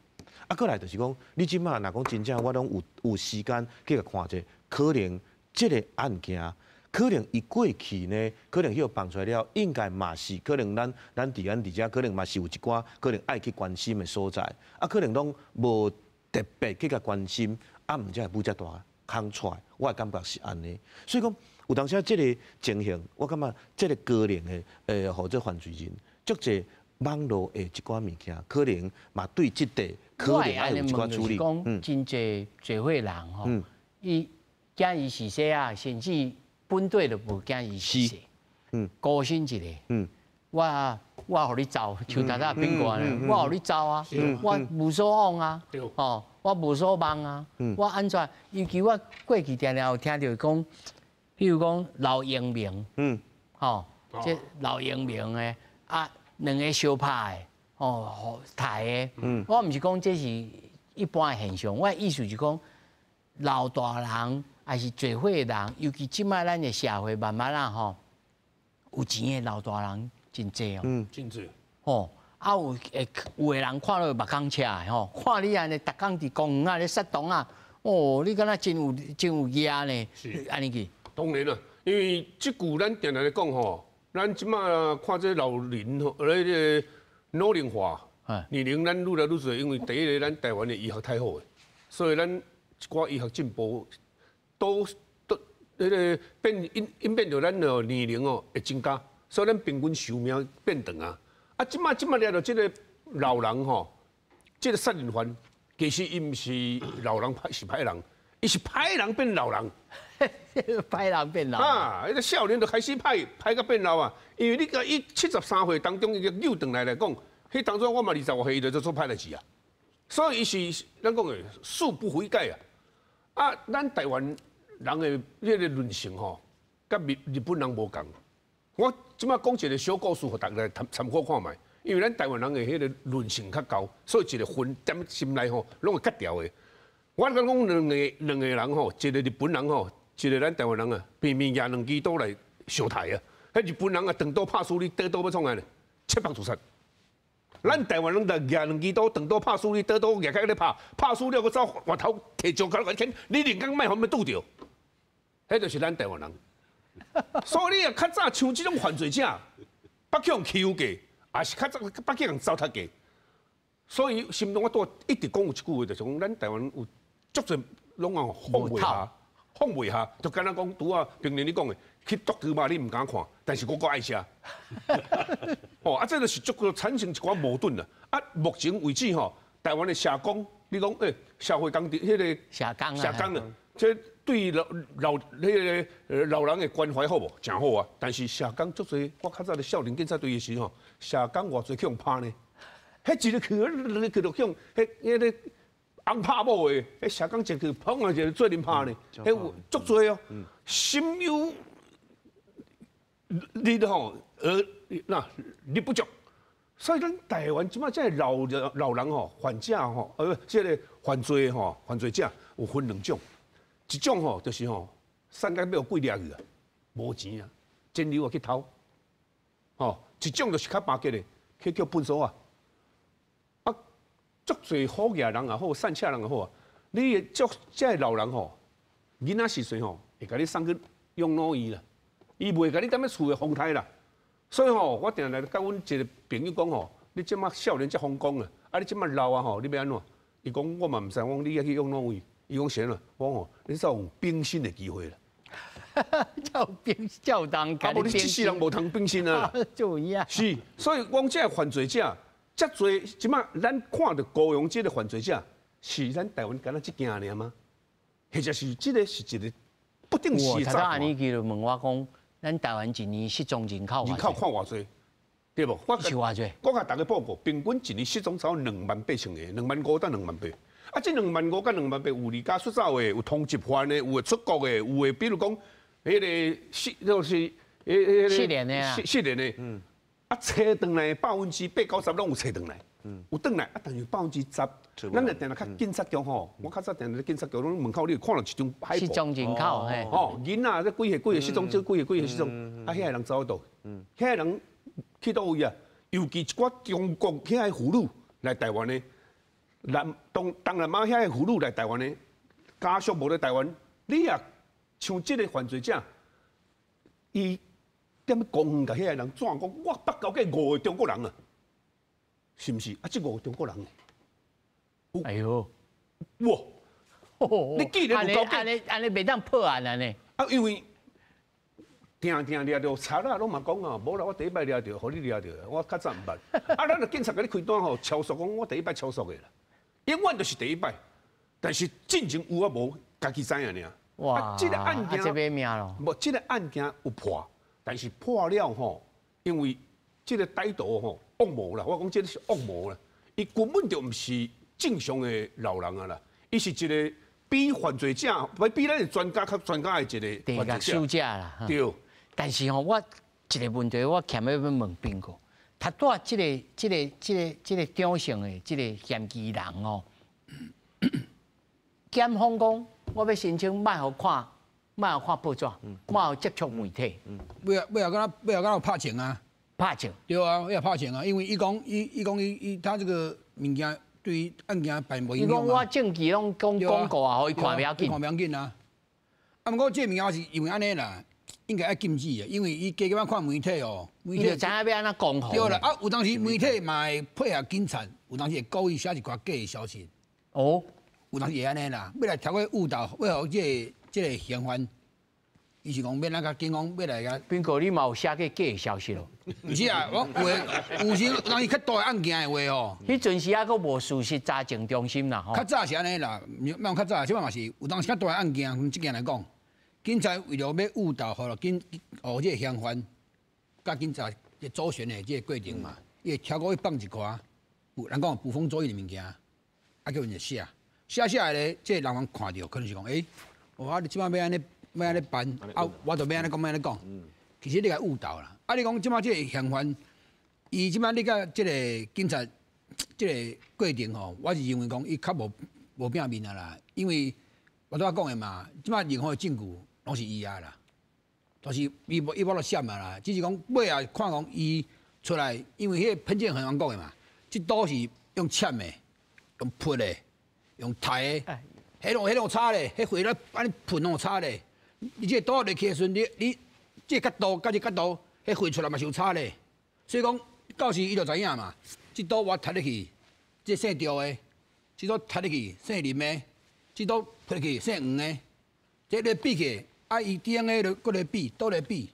过来就是讲，你即马若讲真正，我拢有时间去甲看者，可能这个案件，可能伊过去呢，可能迄个放出来了，应该嘛是可能咱伫遮，可能嘛是有一寡可能爱去关心的所在，可能拢无特别去甲关心，毋才会舞遮大空出来。我的感觉是安尼，所以讲。有当时这个情形，我感觉这个高龄的或者犯罪人，足侪网络的一寡物件，可能嘛对这地可能还有一寡处理。讲真侪聚会人吼，伊惊伊是说啊，甚至本队都无惊伊是说，高薪一个，我互你走，像头头宾馆咧，我互你走啊，我无所往啊，哦，我无所望啊，我安怎？尤其我过去常常有听到讲。比如讲老英明，这老英明的两个相拍的，台的，我毋是讲这是一般的现象，我的意思是讲老大人还是聚会的人，尤其即摆咱的社会慢慢啦有钱的老大人真济哦，真济，有的人看到目光车的看你安尼，逐工伫公园啊咧杀虫啊，你敢若真有野呢，安尼去。当然啦，因为即句咱定定咧讲吼，咱即马看这老龄吼，那个老龄化，年龄咱愈来愈侪，因为第一个咱台湾的医学太好诶，所以咱一寡医学进步都那个因变着咱的年龄会增加，所以咱平均寿命变长啊。即马了着即个老人吼，即个杀人犯，其实伊毋是老人是歹人，伊是歹人变老人。歹人变老迄个少年就开始歹到变老啊！因为你甲伊73岁当中，伊扭转来讲，迄当中我嘛20岁，伊就做歹代志啊。所以伊是咱讲的恕不悔改啊！咱台湾人的迄个论性吼，甲日本人无共。我即摆讲一个小故事，互大家参考看卖。因为咱台湾人的迄个韧性较高，所以一个分点心内吼，拢会割掉的。我讲两个人吼，一个日本人吼，一个咱台湾人啊，拼命举2支刀来相台啊。迄日本人啊，长刀拍死你，短刀要创啊呢，7棒自杀。咱台湾人就举2支刀，长刀拍死你，短刀举开咧拍，拍死了佮走回头摕石头来啃，你连讲卖互咪拄着，迄就是咱台湾人。所以你啊，较早像这种犯罪者，北去用欺负过，也是较早北去用糟蹋过。所以心中我都一直讲有一句话，就是讲咱台湾有足侪拢啊放袂下，放袂下，就敢若讲拄啊，平年你讲的，去毒猪嘛你唔敢看，但是我够爱吃。哦，啊，这就是足够产生一寡矛盾啦。啊，目前为止吼，台湾的社工，你讲社会工迄个社工啊，这对老人的关怀好无？真好啊！但是社工足侪，我较早咧少年警察队的时候，社工偌侪去用拍呢？迄一个去就用迄个翁拍某的，迄社工一去砰啊就做人拍呢，迄有足侪哦，心有力吼，力不足。所以咱台湾即摆这老人吼，犯者吼，这个犯罪者有分2种。一种吼就是吼，三更要跪掠去啊，无钱啊，真流啊去偷，吼，一种就是较巴结的，去叫分所啊，啊，足侪好野人也好，善恰人也好啊，你足这老人吼，囡仔时阵吼，会甲你送去养老院啦，伊袂甲你踮咧厝的风台啦，所以吼，我定来甲阮一个朋友讲吼，你即马少年才风光啊，啊你即马老啊吼，你要安怎？伊讲我嘛唔知，我讲你要去养老院。伊讲闲了，我讲你才有变心的机会啦。叫当，啊，无你一世人无通变心啊，就一样。是，所以讲这犯罪者，遮多，即马咱看到高雄这个犯罪者，是咱台湾敢若一件尔吗？或者是这个是一个不定时的炸弹？安尼佢就问我讲，咱台湾一年失踪人口看偌济，对不？是偌济？我甲大家报告，平均一年失踪超28000个，25000到28000。啊，这25000到28000有离家出走的，有通缉犯的，有出国的，有的比如讲，迄个就是失联的啊，失联的，啊，找回来8%-90%拢有找回来，有回来，啊，但是10%，咱就定来看警察局吼，我较早定来警察局，拢门口你看到一张海报，失踪人口，嘿，哦，囡仔这几岁失踪，这几岁失踪，啊，遐个人走到倒，遐个人去倒位啊？尤其一寡中国遐个妇女来台湾的。当然嘛，遐个妇女来台湾的家属无来台湾，你也像这个犯罪者，伊踮咧公园甲遐个人怎讲？我北交给5个中国人啊，是毋是？啊，这5个中国人，哎呦，哇！你既然有交给，安尼袂当破案啊呢？啊，因为定掠着查啦，拢嘛讲啊，无啦，我第一摆掠着，互你掠着，我较早毋捌。啊，咱个警察甲你开单吼，超速讲，我第一摆超速的啦。永远都是第一摆，但是进前有啊无，家己知影尔。哇！这个案件，这命咯。无，这个案件有破，但是破了吼，因为这个歹徒吼恶魔啦，我讲这是恶魔啦，伊根本就毋是正常的老人啊啦，伊是一个比犯罪者，比咱的专家较专家的一个犯罪者啦。对。但是吼，我一个问题，我欠要问斌哥。他带这个中性的这个嫌疑人哦，检方讲我要申请卖互看报纸，卖互接触媒体。要跟他拍钱啊？拍钱？对啊，要拍钱啊！因为伊讲他这个物件对于案件办无影响啊。伊讲我证据拢讲广告啊，互伊看袂要紧。看袂要紧啊！啊，毋过这物件是因为安尼啦。应该要禁止的，因为伊加咁看媒体哦，媒体就知影要安怎讲好。对啦，啊，有当时媒体嘛会配合警察，有当时会故意写一寡假的消息。哦，有当时会安尼啦，要来调个误导，要互这个嫌犯，伊是讲要那个警方要来个。斌哥，你嘛有写过假的消息咯？毋是啊，我有时有当时较大的案件的话哦。迄阵时还阁无事实查证中心啦吼。较早是安尼啦，莫较早，即摆嘛是有当时较大的案件，从即件来讲。警察为了要误导，互这个嫌犯，甲警察个周旋的这个过程嘛，伊会超过去放一寡，人讲捕风捉影的物件，啊叫人写来咧，这人民看到可能是讲，我你即摆要安尼办，啊，我就要安尼讲，其实你个误导啦。啊，你讲即马即个嫌犯，伊即马你甲即个警察即个过程吼，我是认为讲伊较无拼面啊啦，因为我拄仔讲的嘛，即马任何证据拢是伊啊啦，就是伊无咧闪啊啦，只是讲尾啊看讲伊出来，因为迄个喷溅很难讲的嘛，即刀是用切的、用劈的、用抬的，迄种差咧，迄回来安尼喷拢差咧，你即个刀入去的时阵，你即个角度甲即角度，迄回出来嘛是有差咧，所以讲到时伊就知影嘛，即刀我踢入去，即姓赵的，即刀踢入去姓林的，即刀劈入去姓黄的，即个比起啊，伊 DNA 就搁来比，倒来比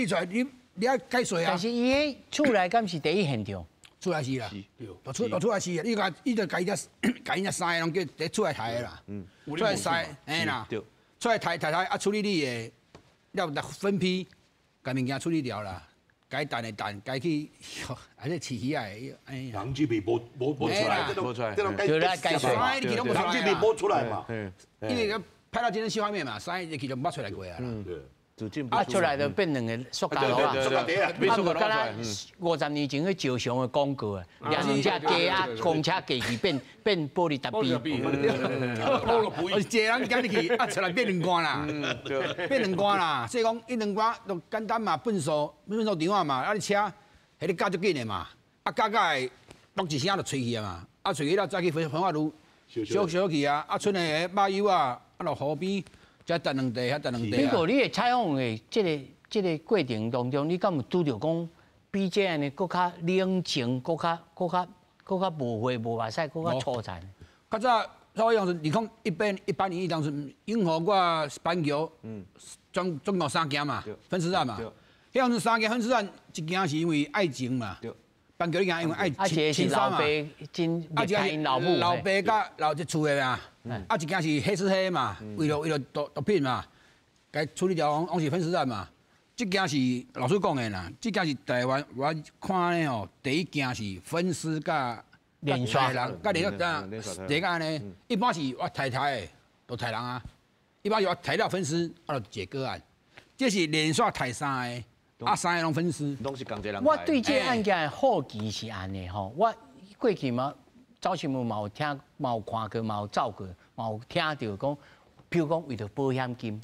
出来你要解说啊。但是伊迄厝内敢是第一现场？出来是啦，出来是啦，伊就甲伊只三个拢叫伫出来抬的啦，出来晒，嘿啦，出来抬啊，处理你的，了分批，甲物件处理掉啦，该弹的弹，该去，还是饲鱼啊，哎呀。人这边无出来，这种就来解说，人这边无出来嘛，因为拍到精神细方面嘛，三日去就捌出来过啊啦。啊，出来就变两个塑胶盒啊，啊，无敢若50年前迄石上的广告啊，两只鸡啊，公车过去变玻璃搭边，一个人行入去，啊，出来变两罐啦，变两罐啦，所以讲伊两罐就简单嘛，粪扫场啊嘛，啊，你车迄你加足紧的嘛，啊，加的录一声就吹去啊嘛，啊，吹去了再去焚化炉烧去啊，啊，剩的马油啊，啊，落河边。再等两地，等两地。不过你的采访的这个过程当中，你敢有拄着讲比这样的更较冷静、更较无悔、无目屎、更较粗残？较早所以样子，你看100年当时永和我板桥，总共3件嘛，分尸案嘛。迄样子3件分尸案，一件是因为爱情嘛。板桥一件因为爱情杀嘛。啊，一个因老母。老爸甲老一厝的嘛。啊，一件是黑吃黑嘛，为了毒品嘛，该处理掉往是分尸案嘛。这件是老实讲的啦，这件是台湾我看咧吼，第一件是分尸甲连刷人，甲连刷第一个安尼，一般是我太的，都太人啊，一般是我抬了分尸，啊就解个案。这是连刷抬3个，啊3个拢分尸，拢是同一人。我对这案件的好奇是安尼吼，我过去嘛。早新闻嘛有听，嘛有看过，嘛有走过，嘛有听到讲，譬如讲为着保险金，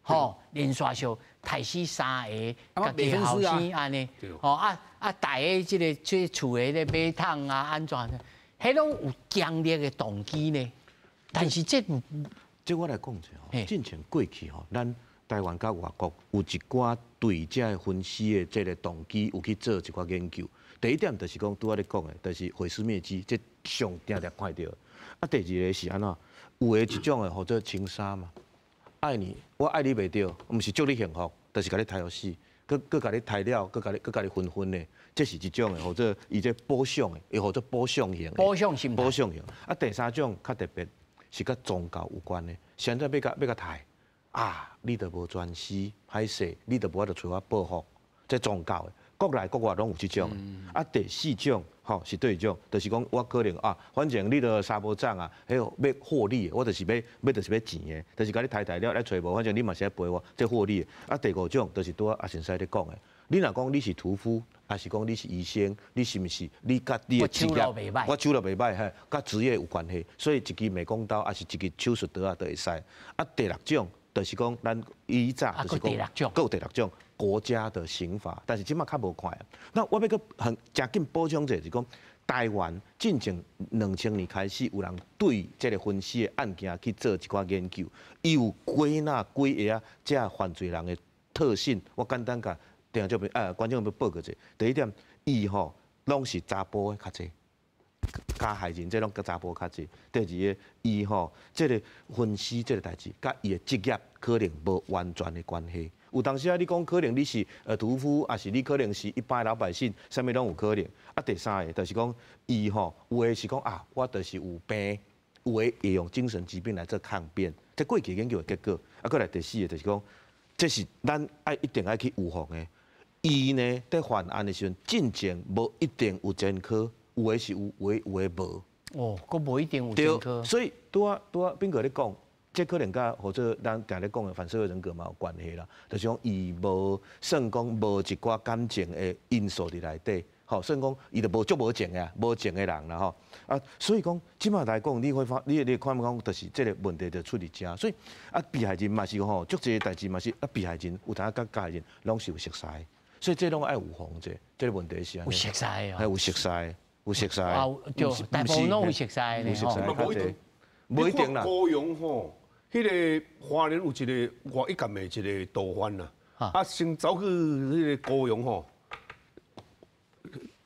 吼，连续上抬死3个，家己后生安尼，吼大个即厝的咧买桶啊安怎的，迄拢有强烈的动机呢。但是这我来讲者吼，之前过去吼，咱台湾甲外国有一寡对这分析的这个动机有去做一寡研究。第一点就是讲，拄仔咧讲的，就是毁尸灭迹，这上定定看到。啊，第二个是安怎？有的一种的或者情杀嘛，爱你，我爱你袂着，毋是祝你幸福，就是甲你杀互死，佮甲你杀了，佮甲你分的，这是一种的，或者伊这保障的，又或者保障型的。保障型。保障型。啊，第三种较特别，是甲宗教有关的。现在要甲杀啊，你着无专司，歹势，你着无法度找我报复，这宗教的。国内国外拢有即种啊，第4种吼是对种，就是讲我可能啊，反正你著沙无涨啊，迄要获利，我就是要就是要钱的，就是甲你抬了来找无，反正你嘛是来赔我，这获利的。啊，第5种就是拄阿先生咧讲的，你若讲你是屠夫，还是讲你是医生，你是毋是你甲你的职业，我手了袂歹嘿，甲职业有关系，所以一支美工刀，还是一支手术刀啊，都会使。啊，第6种就是讲咱以早就是讲，有第6种。国家的刑法，但是即马较无快。那我要个很真紧补充者，是讲台湾进前2000年开始，有人对这个分析的案件去做一寡研究，伊有归纳几个这犯罪人的特性。我简单甲听众观众要报告者，第一点，伊吼拢是查甫的较济，加害人这拢甲查甫较济。第二个，伊吼这个分析这个代志，甲伊的职业可能无完全的关系。有当时啊，你讲可能你是屠夫，还是你可能是一般老百姓，啥物拢有可能。啊，第三个就是讲，伊吼有诶是讲啊，我就是有病，有诶会用精神疾病来做抗辩，这过去研究的结果。啊，过来第4个就是讲，这是咱一定爱去预防的。伊呢在犯案的时阵，进前无一定有前科，有诶是有，有诶无。哦，佫无一定有前科。所以拄啊，斌哥咧讲。这可能甲或者咱今日讲的反社会人格嘛有关系啦，就是讲伊无算讲无一寡感情的因素伫内底，吼，算讲伊就无足无情的，无情的人啦吼。啊，所以讲即摆来讲，你会发，你看讲，就是这个问题就出伫遮，所以啊，被害人嘛是吼，足侪代志嘛是啊，被害人有当甲加害人拢是有熟悉，所以这拢爱有防这个问题是安尼。有熟悉哦。还有熟悉，有熟悉。啊，对，大部分拢有熟悉呢吼。无一定啦。高雄吼，迄个花莲有一个外一干的一个逃犯啦，啊，先走去迄个高雄吼。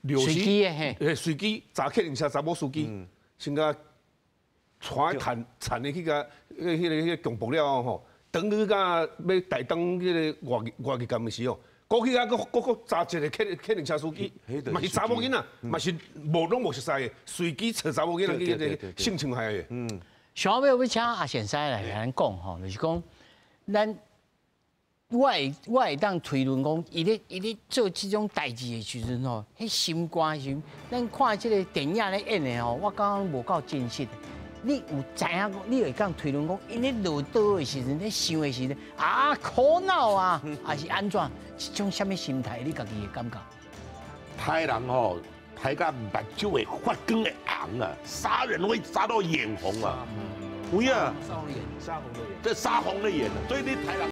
随机的嘿，随机查客人车查某司机，先甲带田的去甲迄个强暴了吼，等去甲要台东迄个外地干的时候，过去啊，佫查一个客人车司机，嘛是查某囡仔，嘛是拢无熟悉的，随机找查某囡仔去迄个性侵害的。想要请阿先生来甲咱讲吼，就是讲咱。我会当推论讲，伊咧做即种代志的时阵吼，迄心肝是，咱看即个电影咧演的吼，我感觉无够真实的。你有知影讲，你会讲推论讲，因咧落刀的时阵，咧想的时阵，啊苦恼啊，还是安怎？一种什么心态？你家己的感觉？歹人吼，歹甲目睭会发光的红啊，杀人会杀到眼红啊，有影，杀红的眼，这杀红的眼，所以你歹人。